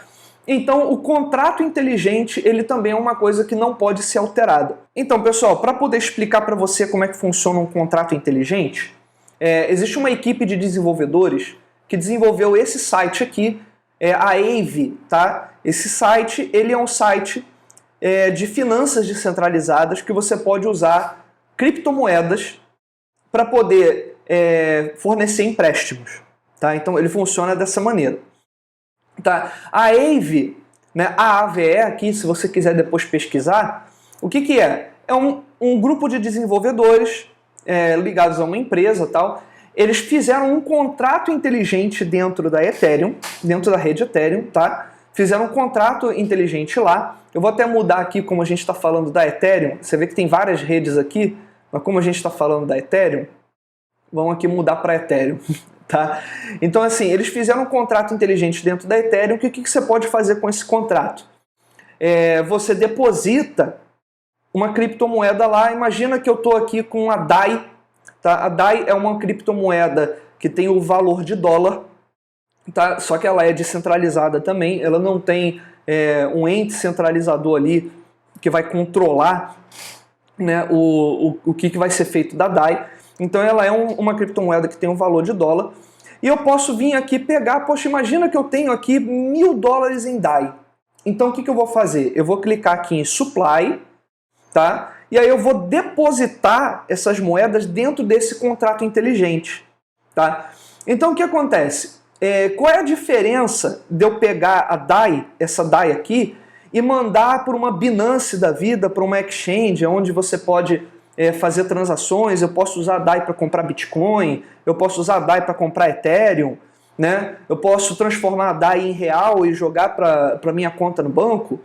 Então, o contrato inteligente, ele também é uma coisa que não pode ser alterada. Então, pessoal, para poder explicar para você como é que funciona um contrato inteligente, existe uma equipe de desenvolvedores que desenvolveu esse site aqui, a Aave, tá? Esse site, ele é um site de finanças descentralizadas que você pode usar criptomoedas para poder fornecer empréstimos, tá? Então, ele funciona dessa maneira. Tá? A Aave, né, a AVE aqui, se você quiser depois pesquisar, o que que é? É um grupo de desenvolvedores ligados a uma empresa tal. Eles fizeram um contrato inteligente dentro da Ethereum, dentro da rede Ethereum, tá? Fizeram um contrato inteligente lá. Eu vou até mudar aqui como a gente está falando da Ethereum. Você vê que tem várias redes aqui, mas como a gente está falando da Ethereum, vamos aqui mudar para Ethereum. Tá? Então, assim, eles fizeram um contrato inteligente dentro da Ethereum. O que você pode fazer com esse contrato? Você deposita uma criptomoeda lá. Imagina que eu estou aqui com a DAI. Tá? A DAI é uma criptomoeda que tem o valor de dólar, tá? Só que ela é descentralizada também. Ela não tem um ente centralizador ali que vai controlar, né, o que vai ser feito da DAI. Então ela é uma criptomoeda que tem um valor de dólar. E eu posso vir aqui pegar, poxa, imagina que eu tenho aqui $1000 em DAI. Então o que eu vou fazer? Eu vou clicar aqui em Supply, tá? E aí eu vou depositar essas moedas dentro desse contrato inteligente, tá? Então o que acontece? Qual é a diferença de eu pegar a DAI, essa DAI aqui, e mandar para uma Binance da vida, para uma exchange, onde você pode fazer transações? Eu posso usar a DAI para comprar Bitcoin, eu posso usar a DAI para comprar Ethereum, né? Eu posso transformar a DAI em real e jogar para minha conta no banco.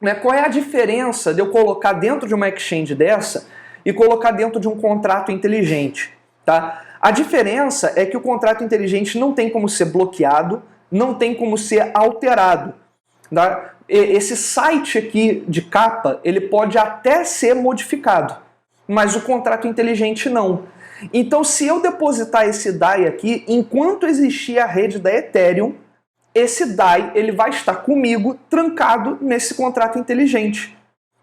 Né? Qual é a diferença de eu colocar dentro de uma exchange dessa e colocar dentro de um contrato inteligente? Tá? A diferença é que o contrato inteligente não tem como ser bloqueado, não tem como ser alterado. Tá? Esse site aqui de capa, ele pode até ser modificado, mas o contrato inteligente não. Então, se eu depositar esse DAI aqui, enquanto existir a rede da Ethereum, esse DAI ele vai estar comigo trancado nesse contrato inteligente.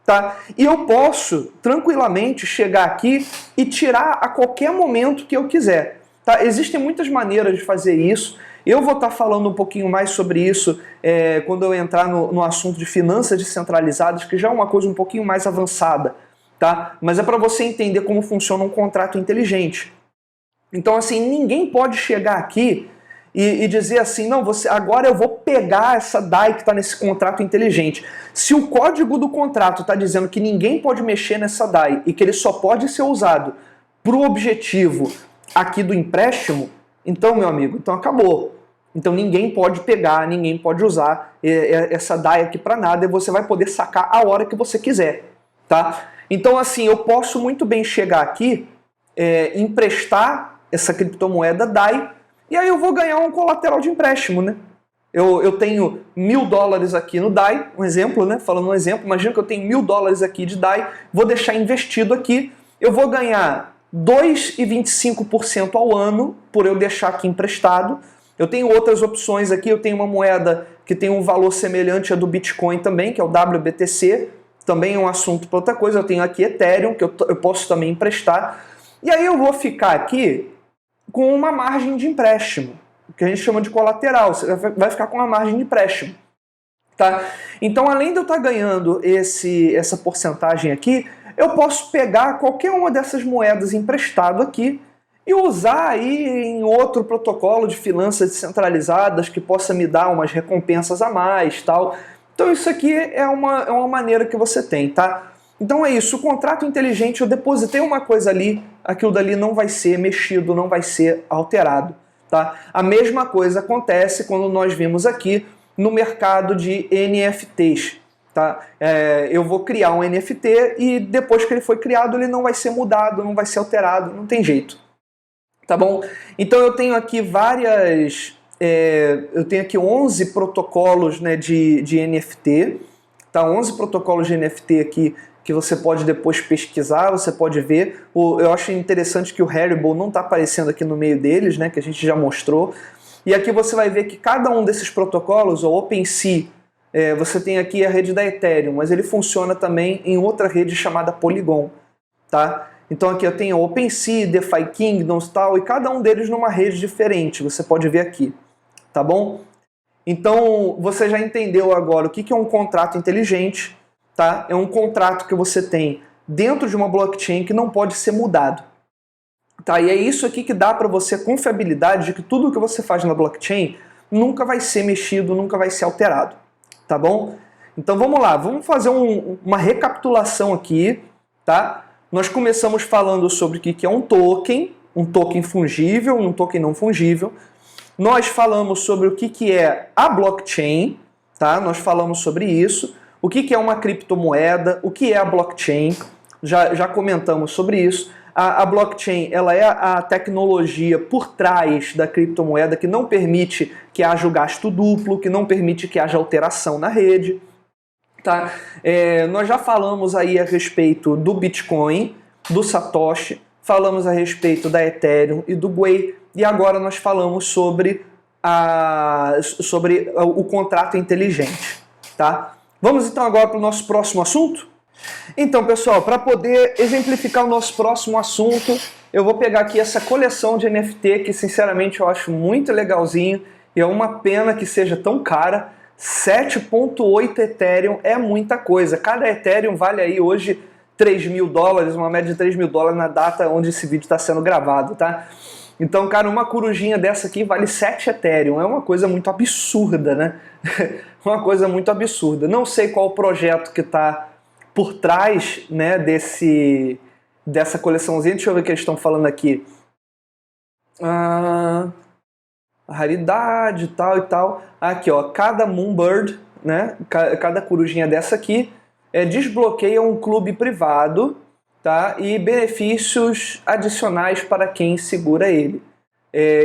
Tá? E eu posso tranquilamente chegar aqui e tirar a qualquer momento que eu quiser. Tá? Existem muitas maneiras de fazer isso. Eu vou estar falando um pouquinho mais sobre isso quando eu entrar no assunto de finanças descentralizadas, que já é uma coisa um pouquinho mais avançada. Tá? Mas é para você entender como funciona um contrato inteligente. Então, assim, ninguém pode chegar aqui e dizer assim, não, agora eu vou pegar essa DAI que está nesse contrato inteligente. Se o código do contrato está dizendo que ninguém pode mexer nessa DAI e que ele só pode ser usado para o objetivo aqui do empréstimo, então, meu amigo, então acabou. Então ninguém pode pegar, ninguém pode usar essa DAI aqui para nada e você vai poder sacar a hora que você quiser. Tá? Então, assim, eu posso muito bem chegar aqui, emprestar essa criptomoeda DAI, e aí eu vou ganhar um colateral de empréstimo, né? Eu tenho $1000 aqui no DAI, um exemplo, né? Falando um exemplo, imagina que eu tenho $1000 aqui de DAI, vou deixar investido aqui, eu vou ganhar 2,25% ao ano por eu deixar aqui emprestado. Eu tenho outras opções aqui, eu tenho uma moeda que tem um valor semelhante à do Bitcoin também, que é o WBTC, também é um assunto para outra coisa. Eu tenho aqui Ethereum, que eu posso também emprestar. E aí eu vou ficar aqui com uma margem de empréstimo, que a gente chama de colateral. Você vai ficar com uma margem de empréstimo. Tá? Então, além de eu estar ganhando essa porcentagem aqui, eu posso pegar qualquer uma dessas moedas emprestado aqui e usar aí em outro protocolo de finanças descentralizadas que possa me dar umas recompensas a mais, tal. Então isso aqui é uma maneira que você tem, tá? Então é isso, o contrato inteligente, eu depositei uma coisa ali, aquilo dali não vai ser mexido, não vai ser alterado, tá? A mesma coisa acontece quando nós vimos aqui no mercado de NFTs, tá? Eu vou criar um NFT e depois que ele foi criado, ele não vai ser mudado, não vai ser alterado, não tem jeito, tá bom? Então eu tenho aqui eu tenho aqui 11 protocolos, né, de NFT, tá? 11 protocolos de NFT aqui que você pode depois pesquisar, você pode ver. Eu acho interessante que o Haribo não está aparecendo aqui no meio deles, né, que a gente já mostrou. E aqui você vai ver que cada um desses protocolos, o OpenSea, você tem aqui a rede da Ethereum, mas ele funciona também em outra rede chamada Polygon, tá? Então aqui eu tenho OpenSea, DeFi Kingdoms e tal, e cada um deles numa rede diferente, você pode ver aqui, tá bom? Então você já entendeu agora o que é um contrato inteligente, tá? É um contrato que você tem dentro de uma blockchain que não pode ser mudado. Tá? E é isso aqui que dá para você a confiabilidade de que tudo que você faz na blockchain nunca vai ser mexido, nunca vai ser alterado. Tá bom? Então vamos lá, vamos fazer uma recapitulação aqui, tá? Nós começamos falando sobre o que é um token fungível, um token não fungível. Nós falamos sobre o que é a blockchain, tá? Nós falamos sobre isso. O que é uma criptomoeda, o que é a blockchain, já comentamos sobre isso. A blockchain, ela é a tecnologia por trás da criptomoeda que não permite que haja o gasto duplo, que não permite que haja alteração na rede. Tá? Nós já falamos aí a respeito do Bitcoin, do Satoshi, falamos a respeito da Ethereum e do Gwei, e agora nós falamos sobre o contrato inteligente. Tá? Vamos então agora para o nosso próximo assunto? Então, pessoal, para poder exemplificar o nosso próximo assunto, eu vou pegar aqui essa coleção de NFT que, sinceramente, eu acho muito legalzinho e é uma pena que seja tão cara. 7.8 Ethereum é muita coisa. Cada Ethereum vale aí hoje $3.000, uma média de $3.000 na data onde esse vídeo está sendo gravado, tá? Então, cara, uma corujinha dessa aqui vale 7 Ethereum. É uma coisa muito absurda, né? Uma coisa muito absurda. Não sei qual o projeto que está por trás, né, dessa coleçãozinha. Deixa eu ver o que eles estão falando aqui. Raridade, tal e tal. Aqui, ó, cada Moonbird, né, cada corujinha dessa aqui, desbloqueia um clube privado, tá, e benefícios adicionais para quem segura ele.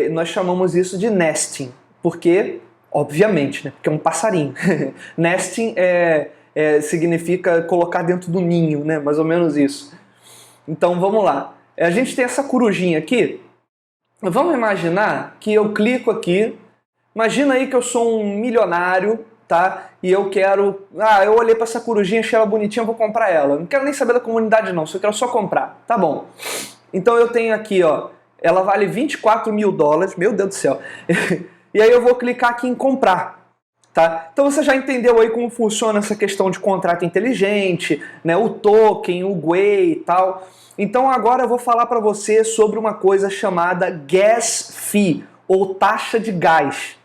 Nós chamamos isso de nesting, porque, obviamente, né, porque é um passarinho. Nesting significa colocar dentro do ninho, né? Mais ou menos isso. Então vamos lá. A gente tem essa corujinha aqui. Vamos imaginar que eu clico aqui. Imagina aí que eu sou um milionário, tá? E eu quero... eu olhei para essa corujinha, achei ela bonitinha, vou comprar ela. Não quero nem saber da comunidade não, só quero só comprar. Tá bom. Então eu tenho aqui, ó. Ela vale $24.000. Meu Deus do céu. E aí eu vou clicar aqui em comprar. Tá? Então você já entendeu aí como funciona essa questão de contrato inteligente, né? O token, o Gwei e tal. Então agora eu vou falar para você sobre uma coisa chamada gas fee, ou taxa de gás.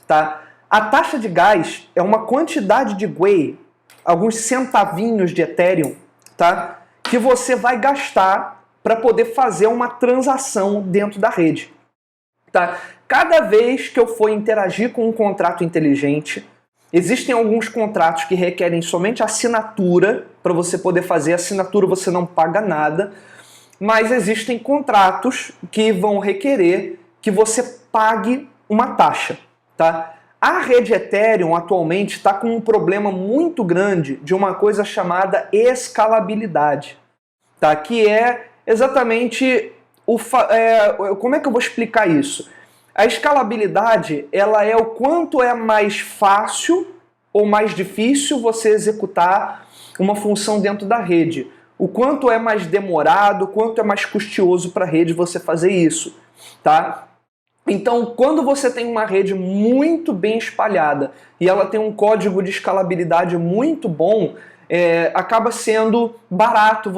Tá? A taxa de gás é uma quantidade de Gwei, alguns centavinhos de Ethereum, tá? Que você vai gastar para poder fazer uma transação dentro da rede. Tá? Cada vez que eu for interagir com um contrato inteligente, existem alguns contratos que requerem somente assinatura, para você poder fazer assinatura você não paga nada, mas existem contratos que vão requerer que você pague uma taxa. Tá? A rede Ethereum atualmente está com um problema muito grande de uma coisa chamada escalabilidade, tá? Que é exatamente... como é que eu vou explicar isso? A escalabilidade, ela é o quanto é mais fácil ou mais difícil você executar uma função dentro da rede. O quanto é mais demorado, o quanto é mais custoso para a rede você fazer isso, tá? Então, quando você tem uma rede muito bem espalhada e ela tem um código de escalabilidade muito bom, acaba sendo barato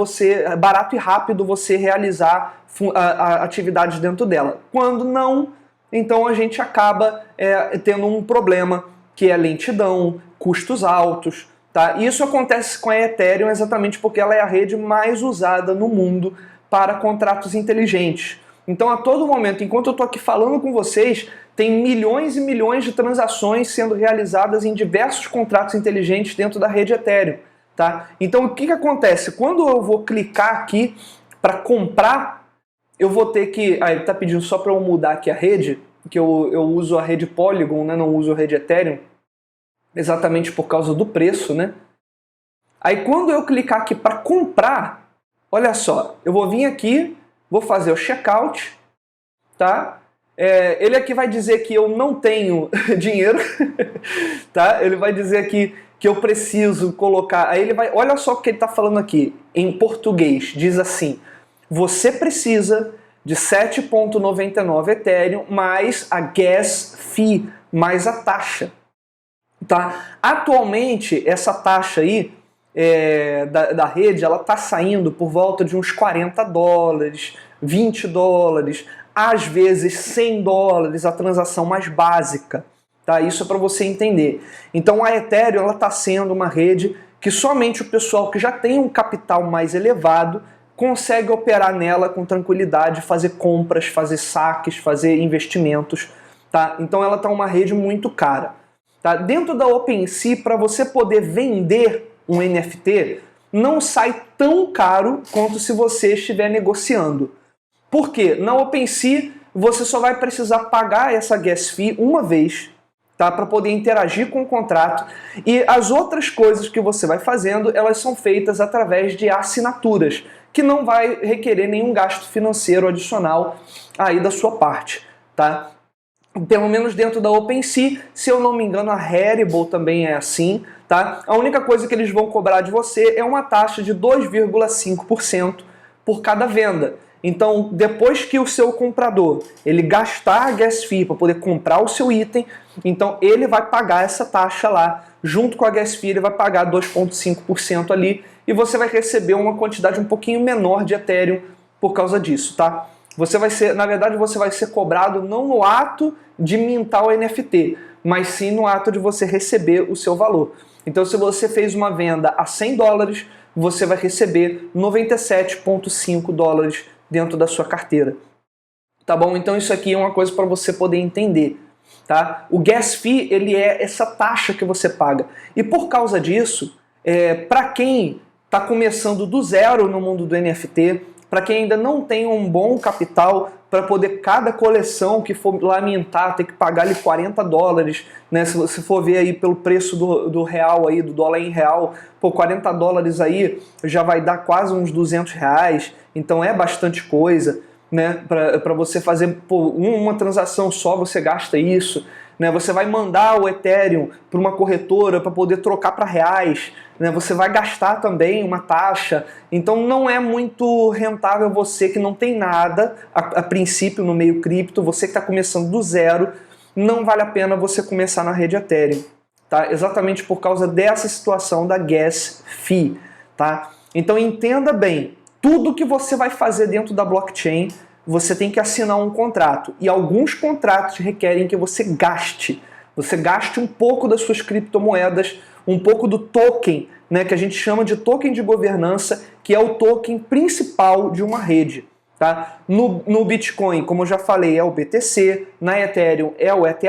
e rápido você realizar atividades dentro dela. Quando não, então a gente acaba tendo um problema que é lentidão, custos altos. Tá? E isso acontece com a Ethereum exatamente porque ela é a rede mais usada no mundo para contratos inteligentes. Então, a todo momento, enquanto eu estou aqui falando com vocês, tem milhões e milhões de transações sendo realizadas em diversos contratos inteligentes dentro da rede Ethereum. Tá? Então, o que acontece? Quando eu vou clicar aqui para comprar, eu vou ter que... ele está pedindo só para eu mudar aqui a rede, que eu uso a rede Polygon, né? Não uso a rede Ethereum, exatamente por causa do preço, né? Aí quando eu clicar aqui para comprar, olha só, eu vou vir aqui, vou fazer o checkout, tá? Ele aqui vai dizer que eu não tenho dinheiro, tá? Ele vai dizer aqui que eu preciso colocar... Aí ele vai... Olha só o que ele está falando aqui, em português. Diz assim, você precisa de 7,99 Ethereum mais a gas fee, mais a taxa. Tá? Atualmente, essa taxa aí da rede, ela está saindo por volta de uns 40 dólares, 20 dólares, às vezes 100 dólares a transação mais básica. Tá? Isso é para você entender. Então a Ethereum ela está sendo uma rede que somente o pessoal que já tem um capital mais elevado consegue operar nela com tranquilidade, fazer compras, fazer saques, fazer investimentos. Tá? Então ela está uma rede muito cara. Tá? Dentro da OpenSea, para você poder vender um NFT, não sai tão caro quanto se você estiver negociando. Por quê? Na OpenSea, você só vai precisar pagar essa gas fee uma vez, tá? Para poder interagir com o contrato. E as outras coisas que você vai fazendo, elas são feitas através de assinaturas, que não vai requerer nenhum gasto financeiro adicional aí da sua parte, tá? Pelo menos dentro da OpenSea, se eu não me engano, a Rarible também é assim, tá? A única coisa que eles vão cobrar de você é uma taxa de 2,5% por cada venda. Então, depois que o seu comprador ele gastar a gas fee para poder comprar o seu item, então ele vai pagar essa taxa lá, junto com a gas fee ele vai pagar 2,5% ali e você vai receber uma quantidade um pouquinho menor de Ethereum por causa disso, tá? Você vai ser, na verdade, você vai ser cobrado não no ato de mintar o NFT, mas sim no ato de você receber o seu valor. Então, se você fez uma venda a 100 dólares, você vai receber 97,5 dólares dentro da sua carteira. Tá bom? Então isso aqui é uma coisa para você poder entender. Tá? O gas fee, ele é essa taxa que você paga. E por causa disso, para quem está começando do zero no mundo do NFT, para quem ainda não tem um bom capital para poder cada coleção que for lá mintar, ter que pagar ali 40 dólares, né? Se você for ver aí pelo preço do real aí, do dólar em real, pô, 40 dólares aí já vai dar quase uns 200 reais, então é bastante coisa, né? Para você fazer uma transação só, você gasta isso. Né, você vai mandar o Ethereum para uma corretora para poder trocar para reais, né, você vai gastar também uma taxa, então não é muito rentável você que não tem nada a princípio no meio cripto, você que está começando do zero, não vale a pena você começar na rede Ethereum, tá? Exatamente por causa dessa situação da gas fee. Tá? Então entenda bem, tudo que você vai fazer dentro da blockchain, você tem que assinar um contrato. E alguns contratos requerem que você gaste um pouco das suas criptomoedas, um pouco do token, né, que a gente chama de token de governança, que é o token principal de uma rede. Tá? No Bitcoin, como eu já falei, é o BTC, na Ethereum é o ETH,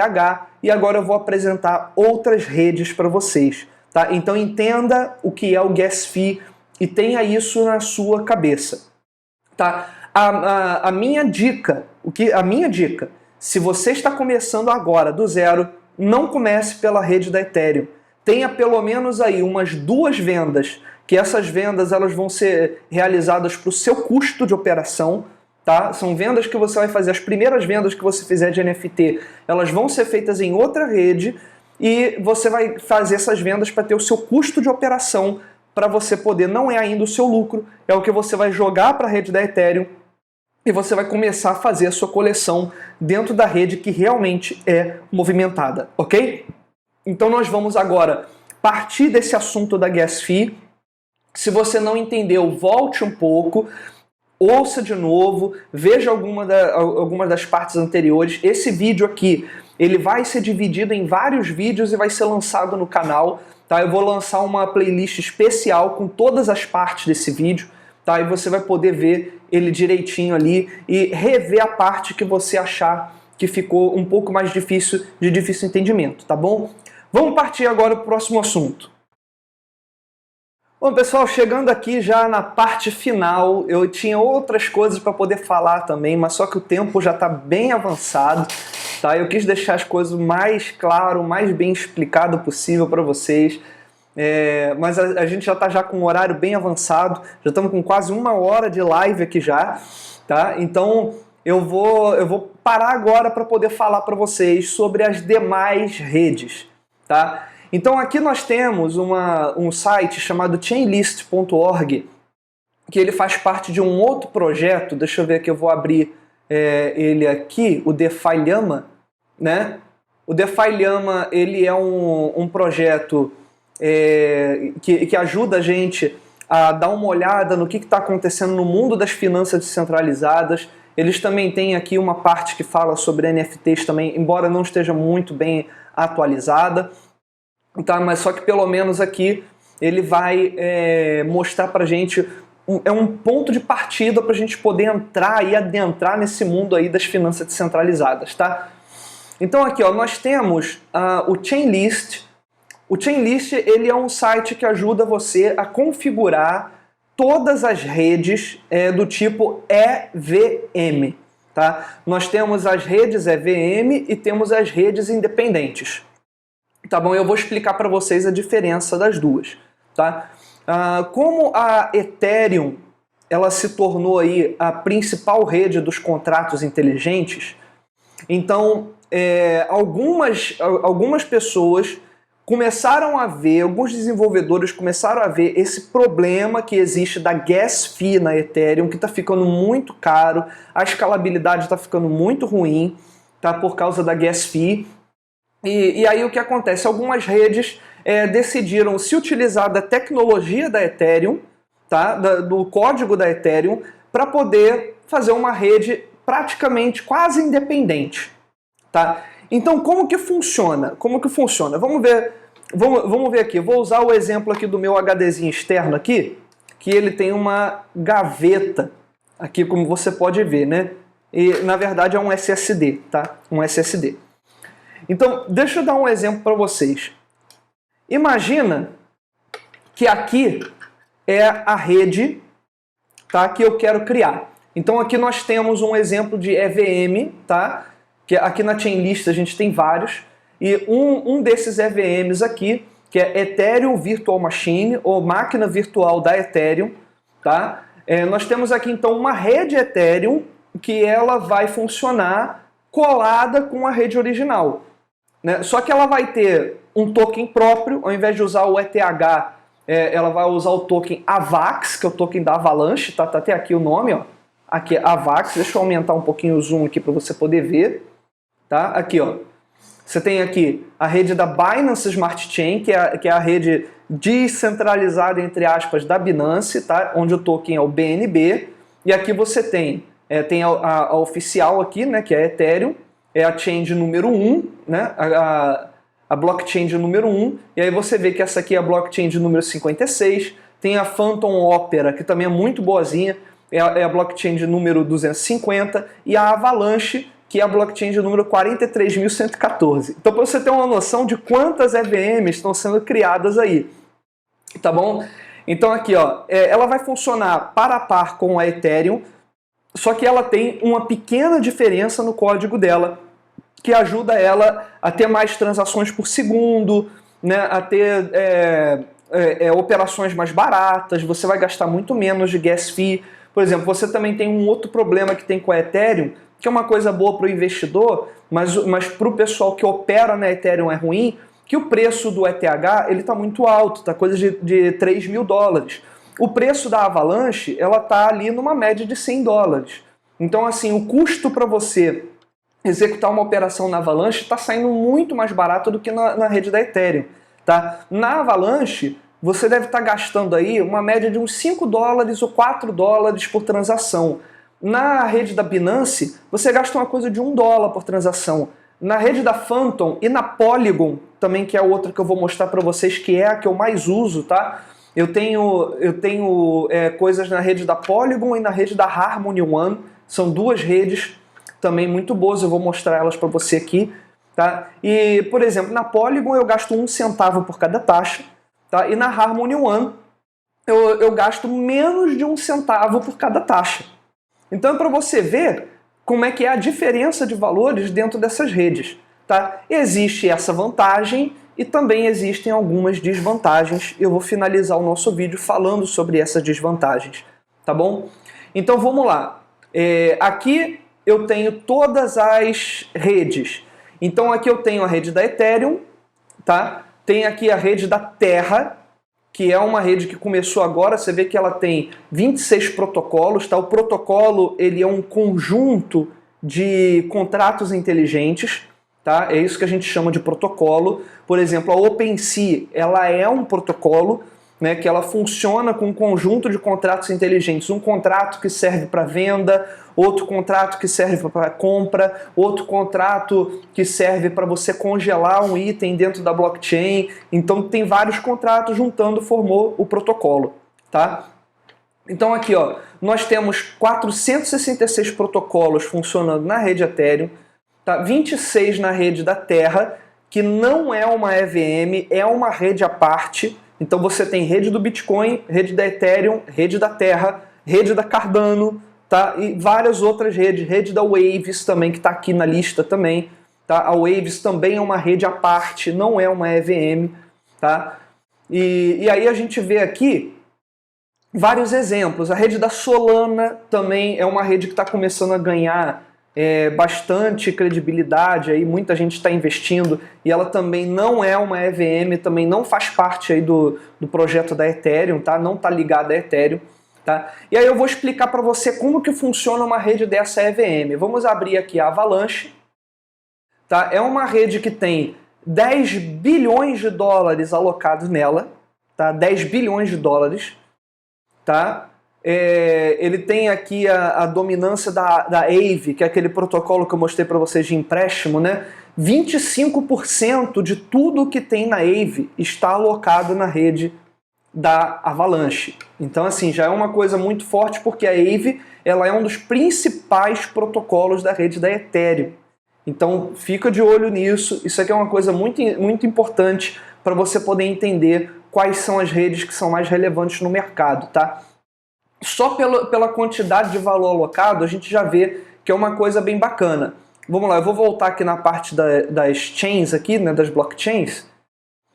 e agora eu vou apresentar outras redes para vocês. Tá? Então entenda o que é o gas fee e tenha isso na sua cabeça. Tá? A minha dica, se você está começando agora do zero, não comece pela rede da Ethereum. Tenha pelo menos aí umas 2 vendas, que essas vendas elas vão ser realizadas para o seu custo de operação. Tá? São vendas que você vai fazer, as primeiras vendas que você fizer de NFT, elas vão ser feitas em outra rede e você vai fazer essas vendas para ter o seu custo de operação, para você poder, não é ainda o seu lucro, é o que você vai jogar para a rede da Ethereum e você vai começar a fazer a sua coleção dentro da rede que realmente é movimentada, ok? Então nós vamos agora partir desse assunto da gas fee. Se você não entendeu, volte um pouco, ouça de novo, veja algumas das partes anteriores. Esse vídeo aqui, ele vai ser dividido em vários vídeos e vai ser lançado no canal. Tá? Eu vou lançar uma playlist especial com todas as partes desse vídeo. Tá? E você vai poder ver ele direitinho ali e rever a parte que você achar que ficou um pouco mais difícil, de difícil entendimento, tá bom? Vamos partir agora para o próximo assunto. Bom, pessoal, chegando aqui já na parte final, eu tinha outras coisas para poder falar também, mas só que o tempo já está bem avançado, tá? Eu quis deixar as coisas mais claro, mais bem explicado possível para vocês. mas a gente já está já com um horário bem avançado, já estamos com quase 1 hora de live aqui já, tá? Então eu vou parar agora para poder falar para vocês sobre as demais redes, tá? Então aqui nós temos um site chamado chainlist.org, que ele faz parte de um outro projeto. Deixa eu ver aqui, eu vou abrir ele aqui, o DeFi Llama, né? O DeFi Llama, ele é um projeto que ajuda a gente a dar uma olhada no que está acontecendo no mundo das finanças descentralizadas. Eles também têm aqui uma parte que fala sobre NFTs também, embora não esteja muito bem atualizada, tá? Mas só que pelo menos aqui ele vai mostrar pra gente um ponto de partida para a gente poder entrar e adentrar nesse mundo aí das finanças descentralizadas, tá? Então aqui, ó, nós temos o Chainlist. O Chainlist, ele é um site que ajuda você a configurar todas as redes do tipo EVM, tá? Nós temos as redes EVM e temos as redes independentes. Tá bom? Eu vou explicar para vocês a diferença das duas, tá? Como a Ethereum ela se tornou aí a principal rede dos contratos inteligentes, então algumas pessoas começaram a ver, alguns desenvolvedores começaram a ver esse problema que existe da gas fee na Ethereum, que está ficando muito caro, a escalabilidade está ficando muito ruim, tá? Por causa da gas fee. E aí o que acontece? Algumas redes decidiram se utilizar da tecnologia da Ethereum, tá? Do código da Ethereum, para poder fazer uma rede praticamente quase independente, tá? Então como que funciona? Vamos ver aqui. Eu vou usar o exemplo aqui do meu HDzinho externo aqui, que ele tem uma gaveta aqui, como você pode ver, né? E na verdade é um SSD, tá? Um SSD. Então, deixa eu dar um exemplo para vocês. Imagina que aqui é a rede, tá, que eu quero criar. Então aqui nós temos um exemplo de EVM, tá? Que aqui na Chainlist a gente tem vários. E um desses EVMs aqui, que é Ethereum Virtual Machine, ou máquina virtual da Ethereum, tá? Nós temos aqui então uma rede Ethereum que ela vai funcionar colada com a rede original, né? Só que ela vai ter um token próprio, ao invés de usar o ETH, ela vai usar o token AVAX, que é o token da Avalanche, tá até aqui o nome, ó. Aqui é AVAX, deixa eu aumentar um pouquinho o zoom aqui para você poder ver, tá? Aqui, ó. Você tem aqui a rede da Binance Smart Chain, que é a rede descentralizada, entre aspas, da Binance, tá? Onde o token é o BNB. E aqui você tem a oficial aqui, né, que é a Ethereum, é a chain de número 1, né, a blockchain de número 1, e aí você vê que essa aqui é a blockchain de número 56, tem a Phantom Opera, que também é muito boazinha, é a blockchain de número 250, e a Avalanche, que é a blockchain de número 43.114. Então, para você ter uma noção de quantas EVMs estão sendo criadas aí, tá bom? Então aqui, ó, ela vai funcionar par a par com a Ethereum, só que ela tem uma pequena diferença no código dela, que ajuda ela a ter mais transações por segundo, né, a ter operações mais baratas, você vai gastar muito menos de gas fee. Por exemplo, você também tem um outro problema que tem com a Ethereum, que é uma coisa boa para o investidor, mas para o pessoal que opera na Ethereum é ruim, que o preço do ETH está muito alto, está coisa de 3 mil dólares. O preço da Avalanche ela está ali numa média de 100 dólares. Então, assim, o custo para você executar uma operação na Avalanche está saindo muito mais barato do que na rede da Ethereum, tá? Na Avalanche, você deve estar gastando aí uma média de uns 5 dólares ou 4 dólares por transação. Na rede da Binance, você gasta uma coisa de 1 dólar por transação. Na rede da Phantom e na Polygon, também, que é outra que eu vou mostrar para vocês, que é a que eu mais uso, tá? Eu tenho coisas na rede da Polygon e na rede da Harmony One. São duas redes também muito boas, eu vou mostrar elas para você aqui, tá? E, por exemplo, na Polygon eu gasto 1 centavo por cada taxa, tá? E na Harmony One eu gasto menos de 1 centavo por cada taxa. Então, para você ver como é a diferença de valores dentro dessas redes, tá? Existe essa vantagem e também existem algumas desvantagens. Eu vou finalizar o nosso vídeo falando sobre essas desvantagens, tá bom? Então vamos lá. Aqui eu tenho todas as redes. Então aqui eu tenho a rede da Ethereum, tá? Tem aqui a rede da Terra, que é uma rede que começou agora. Você vê que ela tem 26 protocolos, tá? O protocolo ele é um conjunto de contratos inteligentes, tá? É isso que a gente chama de protocolo. Por exemplo, a OpenSea, ela é um protocolo, né, que ela funciona com um conjunto de contratos inteligentes. Um contrato que serve para venda, outro contrato que serve para compra, outro contrato que serve para você congelar um item dentro da blockchain. Então tem vários contratos juntando, formou o protocolo, tá? Então aqui, ó, nós temos 466 protocolos funcionando na rede Ethereum, tá? 26 na rede da Terra, que não é uma EVM, é uma rede à parte. Então você tem rede do Bitcoin, rede da Ethereum, rede da Terra, rede da Cardano, tá? E várias outras redes, rede da Waves também, que está aqui na lista também, tá? A Waves também é uma rede à parte, não é uma EVM, tá? E aí a gente vê aqui vários exemplos. A rede da Solana também é uma rede que está começando a ganhar bastante credibilidade, aí muita gente está investindo, e ela também não é uma EVM, também não faz parte aí do projeto da Ethereum, tá? Não está ligada à Ethereum, tá? E aí eu vou explicar para você como que funciona uma rede dessa EVM. Vamos abrir aqui a Avalanche, tá? É uma rede que tem 10 bilhões de dólares alocados nela, tá? 10 bilhões de dólares, tá? Ele tem aqui a dominância da Aave, que é aquele protocolo que eu mostrei para vocês de empréstimo, né? 25% de tudo que tem na Aave está alocado na rede da Avalanche. Então, assim, já é uma coisa muito forte, porque a Aave ela é um dos principais protocolos da rede da Ethereum. Então, fica de olho nisso. Isso aqui é uma coisa muito, muito importante para você poder entender quais são as redes que são mais relevantes no mercado, tá? Só pela quantidade de valor alocado, a gente já vê que é uma coisa bem bacana. Vamos lá, eu vou voltar aqui na parte das chains, aqui, né, das blockchains.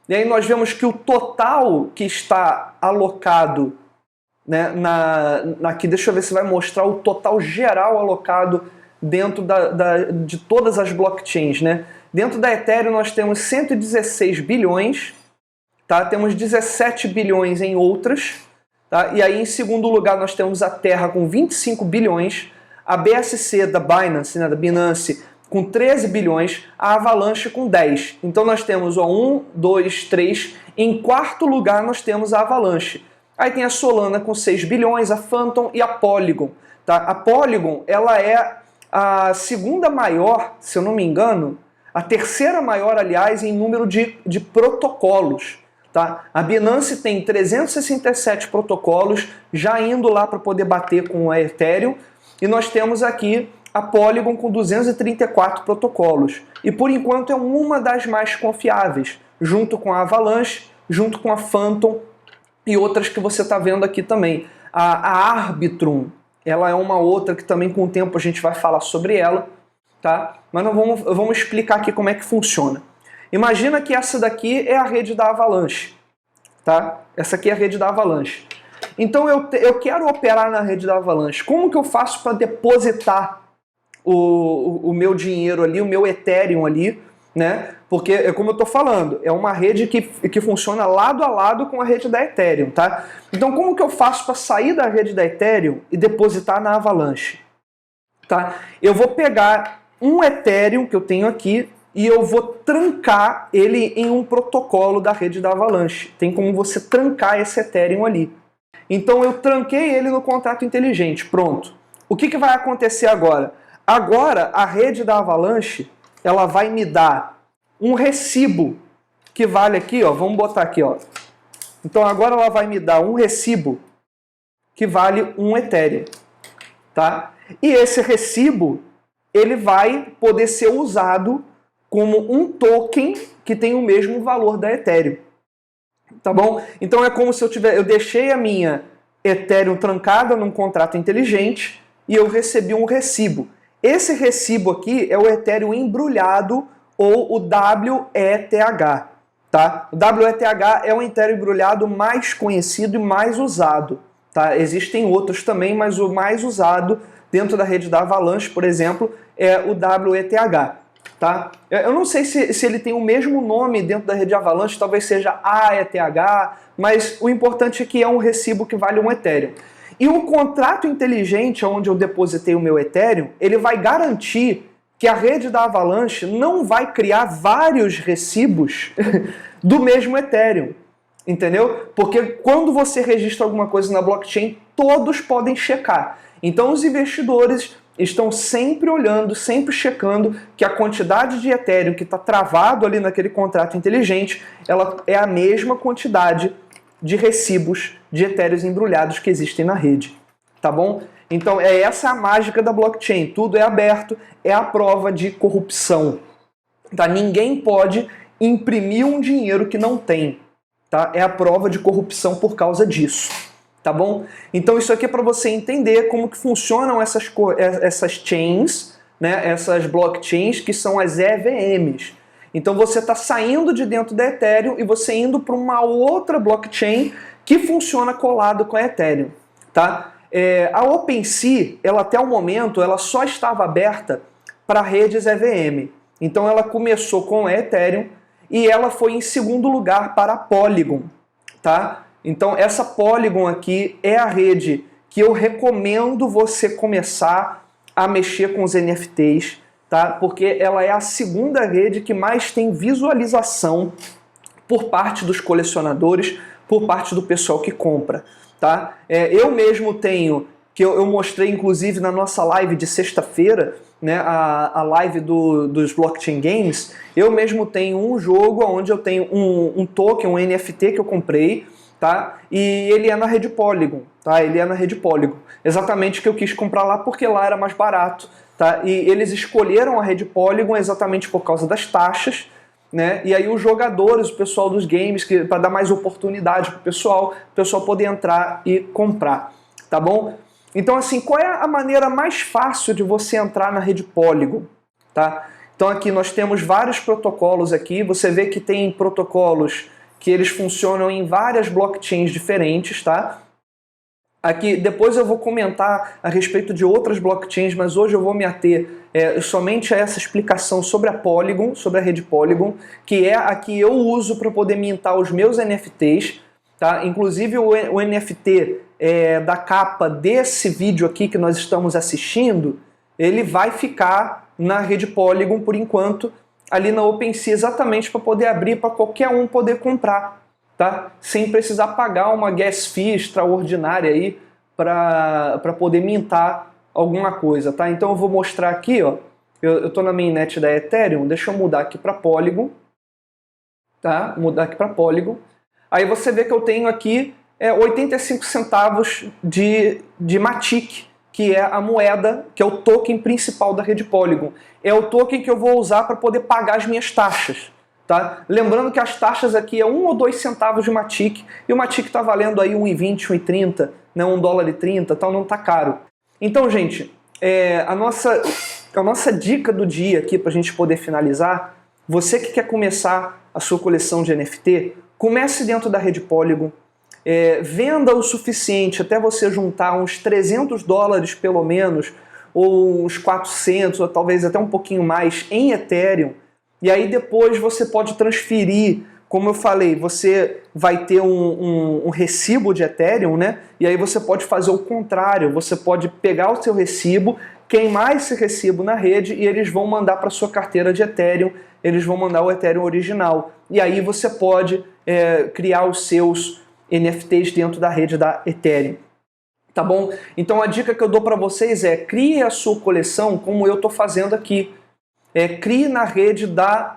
E aí nós vemos que o total que está alocado, né, aqui, deixa eu ver se vai mostrar o total geral alocado dentro de todas as blockchains, né? Dentro da Ethereum nós temos 116 bilhões, tá? Temos 17 bilhões em outras. Tá? E aí, em segundo lugar, nós temos a Terra com 25 bilhões, a BSC da Binance, né, da Binance, com 13 bilhões, a Avalanche com 10. Então nós temos 1, 2, 3. Em quarto lugar, nós temos a Avalanche. Aí tem a Solana com 6 bilhões, a Phantom e a Polygon. Tá? A Polygon ela é a segunda maior, se eu não me engano, a terceira maior, aliás, em número de protocolos. Tá? A Binance tem 367 protocolos, já indo lá para poder bater com a Ethereum, e nós temos aqui a Polygon com 234 protocolos. E por enquanto é uma das mais confiáveis, junto com a Avalanche, junto com a Phantom e outras que você está vendo aqui também. A Arbitrum, ela é uma outra que também com o tempo a gente vai falar sobre ela, tá? Mas nós vamos explicar aqui como é que funciona. Imagina que essa daqui é a rede da Avalanche, tá? Essa aqui é a rede da Avalanche. Então eu quero operar na rede da Avalanche. Como que eu faço para depositar o meu dinheiro ali, o meu Ethereum ali, né? Porque, como eu estou falando, é uma rede que funciona lado a lado com a rede da Ethereum, tá? Então como que eu faço para sair da rede da Ethereum e depositar na Avalanche? Tá? Eu vou pegar um Ethereum que eu tenho aqui, e eu vou trancar ele em um protocolo da rede da Avalanche. Tem como você trancar esse Ethereum ali. Então eu tranquei ele no contrato inteligente. Pronto. O que vai acontecer agora? Agora a rede da Avalanche ela vai me dar um recibo que vale aqui, ó. Vamos botar aqui, ó. Então agora ela vai me dar um recibo que vale um Ethereum, tá? E esse recibo ele vai poder ser usado como um token que tem o mesmo valor da Ethereum. Tá bom? Então é como se eu deixei a minha Ethereum trancada num contrato inteligente e eu recebi um recibo. Esse recibo aqui é o Ethereum embrulhado ou o WETH. Tá? O WETH é o Ethereum embrulhado mais conhecido e mais usado. Tá? Existem outros também, mas o mais usado dentro da rede da Avalanche, por exemplo, é o WETH. Tá? Eu não sei se ele tem o mesmo nome dentro da rede Avalanche, talvez seja AETH, mas o importante é que é um recibo que vale um Ethereum. E o contrato inteligente, onde eu depositei o meu Ethereum, ele vai garantir que a rede da Avalanche não vai criar vários recibos do mesmo Ethereum, entendeu? Porque quando você registra alguma coisa na blockchain, todos podem checar. Então os investidores estão sempre olhando, sempre checando que a quantidade de Ethereum que está travado ali naquele contrato inteligente, ela é a mesma quantidade de recibos de Ethereum embrulhados que existem na rede, tá bom? Então essa a mágica da blockchain, tudo é aberto, é a prova de corrupção. Tá? Ninguém pode imprimir um dinheiro que não tem. Tá? É a prova de corrupção por causa disso. Tá bom? Então isso aqui é para você entender como que funcionam essas chains, né? Essas blockchains que são as EVMs. Então você está saindo de dentro da Ethereum e você indo para uma outra blockchain que funciona colado com a Ethereum. Tá? A OpenSea, ela até o momento, ela só estava aberta para redes EVM. Então ela começou com a Ethereum e ela foi em segundo lugar para a Polygon. Tá? Então essa Polygon aqui é a rede que eu recomendo você começar a mexer com os NFTs, tá? Porque ela é a segunda rede que mais tem visualização por parte dos colecionadores, por parte do pessoal que compra. Tá? Eu mesmo tenho, que eu mostrei inclusive na nossa live de sexta-feira, né, a live dos blockchain games, eu mesmo tenho um jogo onde eu tenho um token, um NFT que eu comprei, tá? E ele é na rede Polygon, tá? Ele é na rede Polygon. Exatamente o que eu quis comprar lá porque lá era mais barato, tá? E eles escolheram a rede Polygon exatamente por causa das taxas, né? E aí os jogadores, o pessoal dos games, para dar mais oportunidade para o pessoal poder entrar e comprar, tá bom? Então assim, qual é a maneira mais fácil de você entrar na rede Polygon? Tá? Então aqui nós temos vários protocolos aqui, você vê que tem protocolos que eles funcionam em várias blockchains diferentes, tá? Aqui, depois eu vou comentar a respeito de outras blockchains, mas hoje eu vou me ater somente a essa explicação sobre a Polygon, sobre a rede Polygon, que é a que eu uso para poder mintar os meus NFTs. Tá? Inclusive o NFT da capa desse vídeo aqui que nós estamos assistindo, ele vai ficar na rede Polygon por enquanto, ali na OpenSea, exatamente para poder abrir para qualquer um poder comprar. Tá? Sem precisar pagar uma gas fee extraordinária aí para poder mintar alguma coisa, tá? Então eu vou mostrar aqui, ó, eu estou na mainnet da Ethereum, deixa eu mudar aqui para Polygon, tá? Mudar aqui para Polygon. Aí você vê que eu tenho aqui 85 centavos de Matic, que é a moeda, que é o token principal da rede Polygon. É o token que eu vou usar para poder pagar as minhas taxas. Tá? Lembrando que as taxas aqui é 1 ou 2 centavos de Matic, e o Matic está valendo aí 1,20, 1,30, né, $1,30, tal, não está caro. Então, gente, a nossa dica do dia aqui para a gente poder finalizar, você que quer começar a sua coleção de NFT, comece dentro da rede Polygon, venda o suficiente até você juntar uns $300 pelo menos, ou uns 400, ou talvez até um pouquinho mais em Ethereum. E aí depois você pode transferir, como eu falei, você vai ter um recibo de Ethereum, né? E aí você pode fazer o contrário, você pode pegar o seu recibo, queimar esse recibo na rede e eles vão mandar para sua carteira de Ethereum, eles vão mandar o Ethereum original. E aí você pode criar os seus NFTs dentro da rede da Ethereum. Tá bom? Então a dica que eu dou para vocês é: crie a sua coleção como eu estou fazendo aqui. Crie na rede da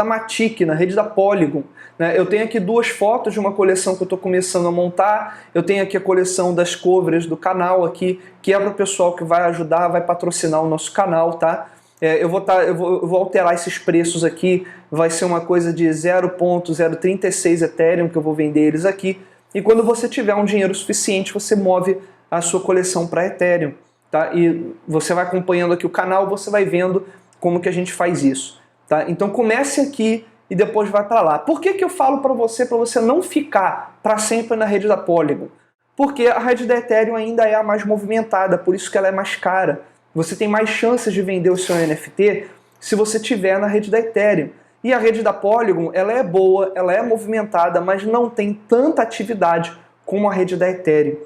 Matic, na rede da Polygon. Né? Eu tenho aqui duas fotos de uma coleção que eu estou começando a montar. Eu tenho aqui a coleção das covers do canal aqui, que é para o pessoal que vai ajudar, vai patrocinar o nosso canal, tá? Eu vou alterar esses preços aqui, vai ser uma coisa de 0.036 Ethereum que eu vou vender eles aqui. E quando você tiver um dinheiro suficiente, você move a sua coleção para Ethereum. Tá? E você vai acompanhando aqui o canal, você vai vendo como que a gente faz isso. Tá? Então comece aqui e depois vai para lá. Por que que eu falo para você não ficar para sempre na rede da Polygon? Porque a rede da Ethereum ainda é a mais movimentada, por isso que ela é mais cara. Você tem mais chances de vender o seu NFT se você tiver na rede da Ethereum. E a rede da Polygon, ela é boa, ela é movimentada, mas não tem tanta atividade como a rede da Ethereum.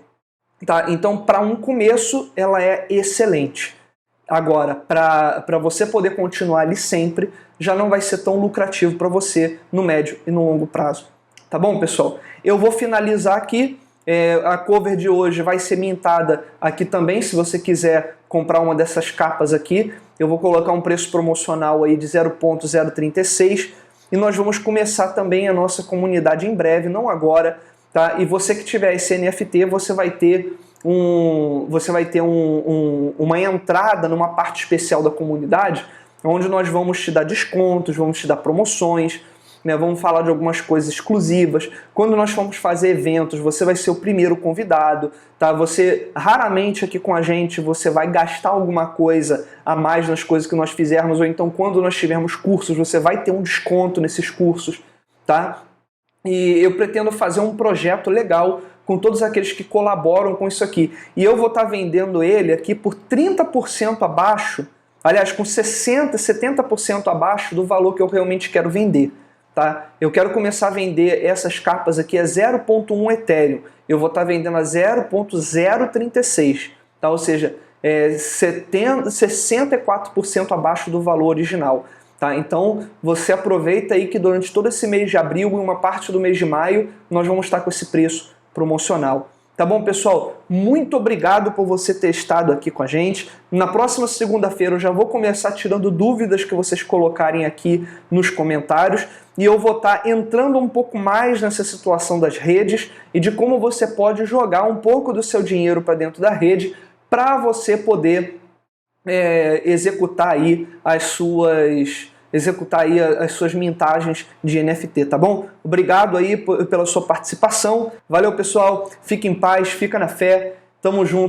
Tá? Então, para um começo, ela é excelente. Agora, para você poder continuar ali sempre, já não vai ser tão lucrativo para você no médio e no longo prazo. Tá bom, pessoal? Eu vou finalizar aqui. A cover de hoje vai ser mintada aqui também, se você quiser comprar uma dessas capas aqui. Eu vou colocar um preço promocional aí de 0.036 e nós vamos começar também a nossa comunidade em breve, não agora, tá? E você que tiver esse NFT, você vai ter uma entrada numa parte especial da comunidade, onde nós vamos te dar descontos, vamos te dar promoções, né? Vamos falar de algumas coisas exclusivas. Quando nós formos fazer eventos, você vai ser o primeiro convidado, tá? Você, raramente aqui com a gente, você vai gastar alguma coisa a mais nas coisas que nós fizermos, ou então quando nós tivermos cursos, você vai ter um desconto nesses cursos, tá? E eu pretendo fazer um projeto legal com todos aqueles que colaboram com isso aqui. E eu vou estar vendendo ele aqui por 30% abaixo, aliás, com 60%, 70% abaixo do valor que eu realmente quero vender. Tá? Eu quero começar a vender essas capas aqui a 0.1 Ethereum. Eu vou estar vendendo a 0.036, tá? Ou seja, 64% abaixo do valor original. Tá? Então você aproveita aí que durante todo esse mês de abril e uma parte do mês de maio nós vamos estar com esse preço promocional. Tá bom, pessoal? Muito obrigado por você ter estado aqui com a gente. Na próxima segunda-feira eu já vou começar tirando dúvidas que vocês colocarem aqui nos comentários e eu vou estar entrando um pouco mais nessa situação das redes e de como você pode jogar um pouco do seu dinheiro para dentro da rede para você poder executar aí as suas mintagens de NFT, tá bom? Obrigado aí pela sua participação. Valeu, pessoal. Fique em paz, fica na fé. Tamo junto.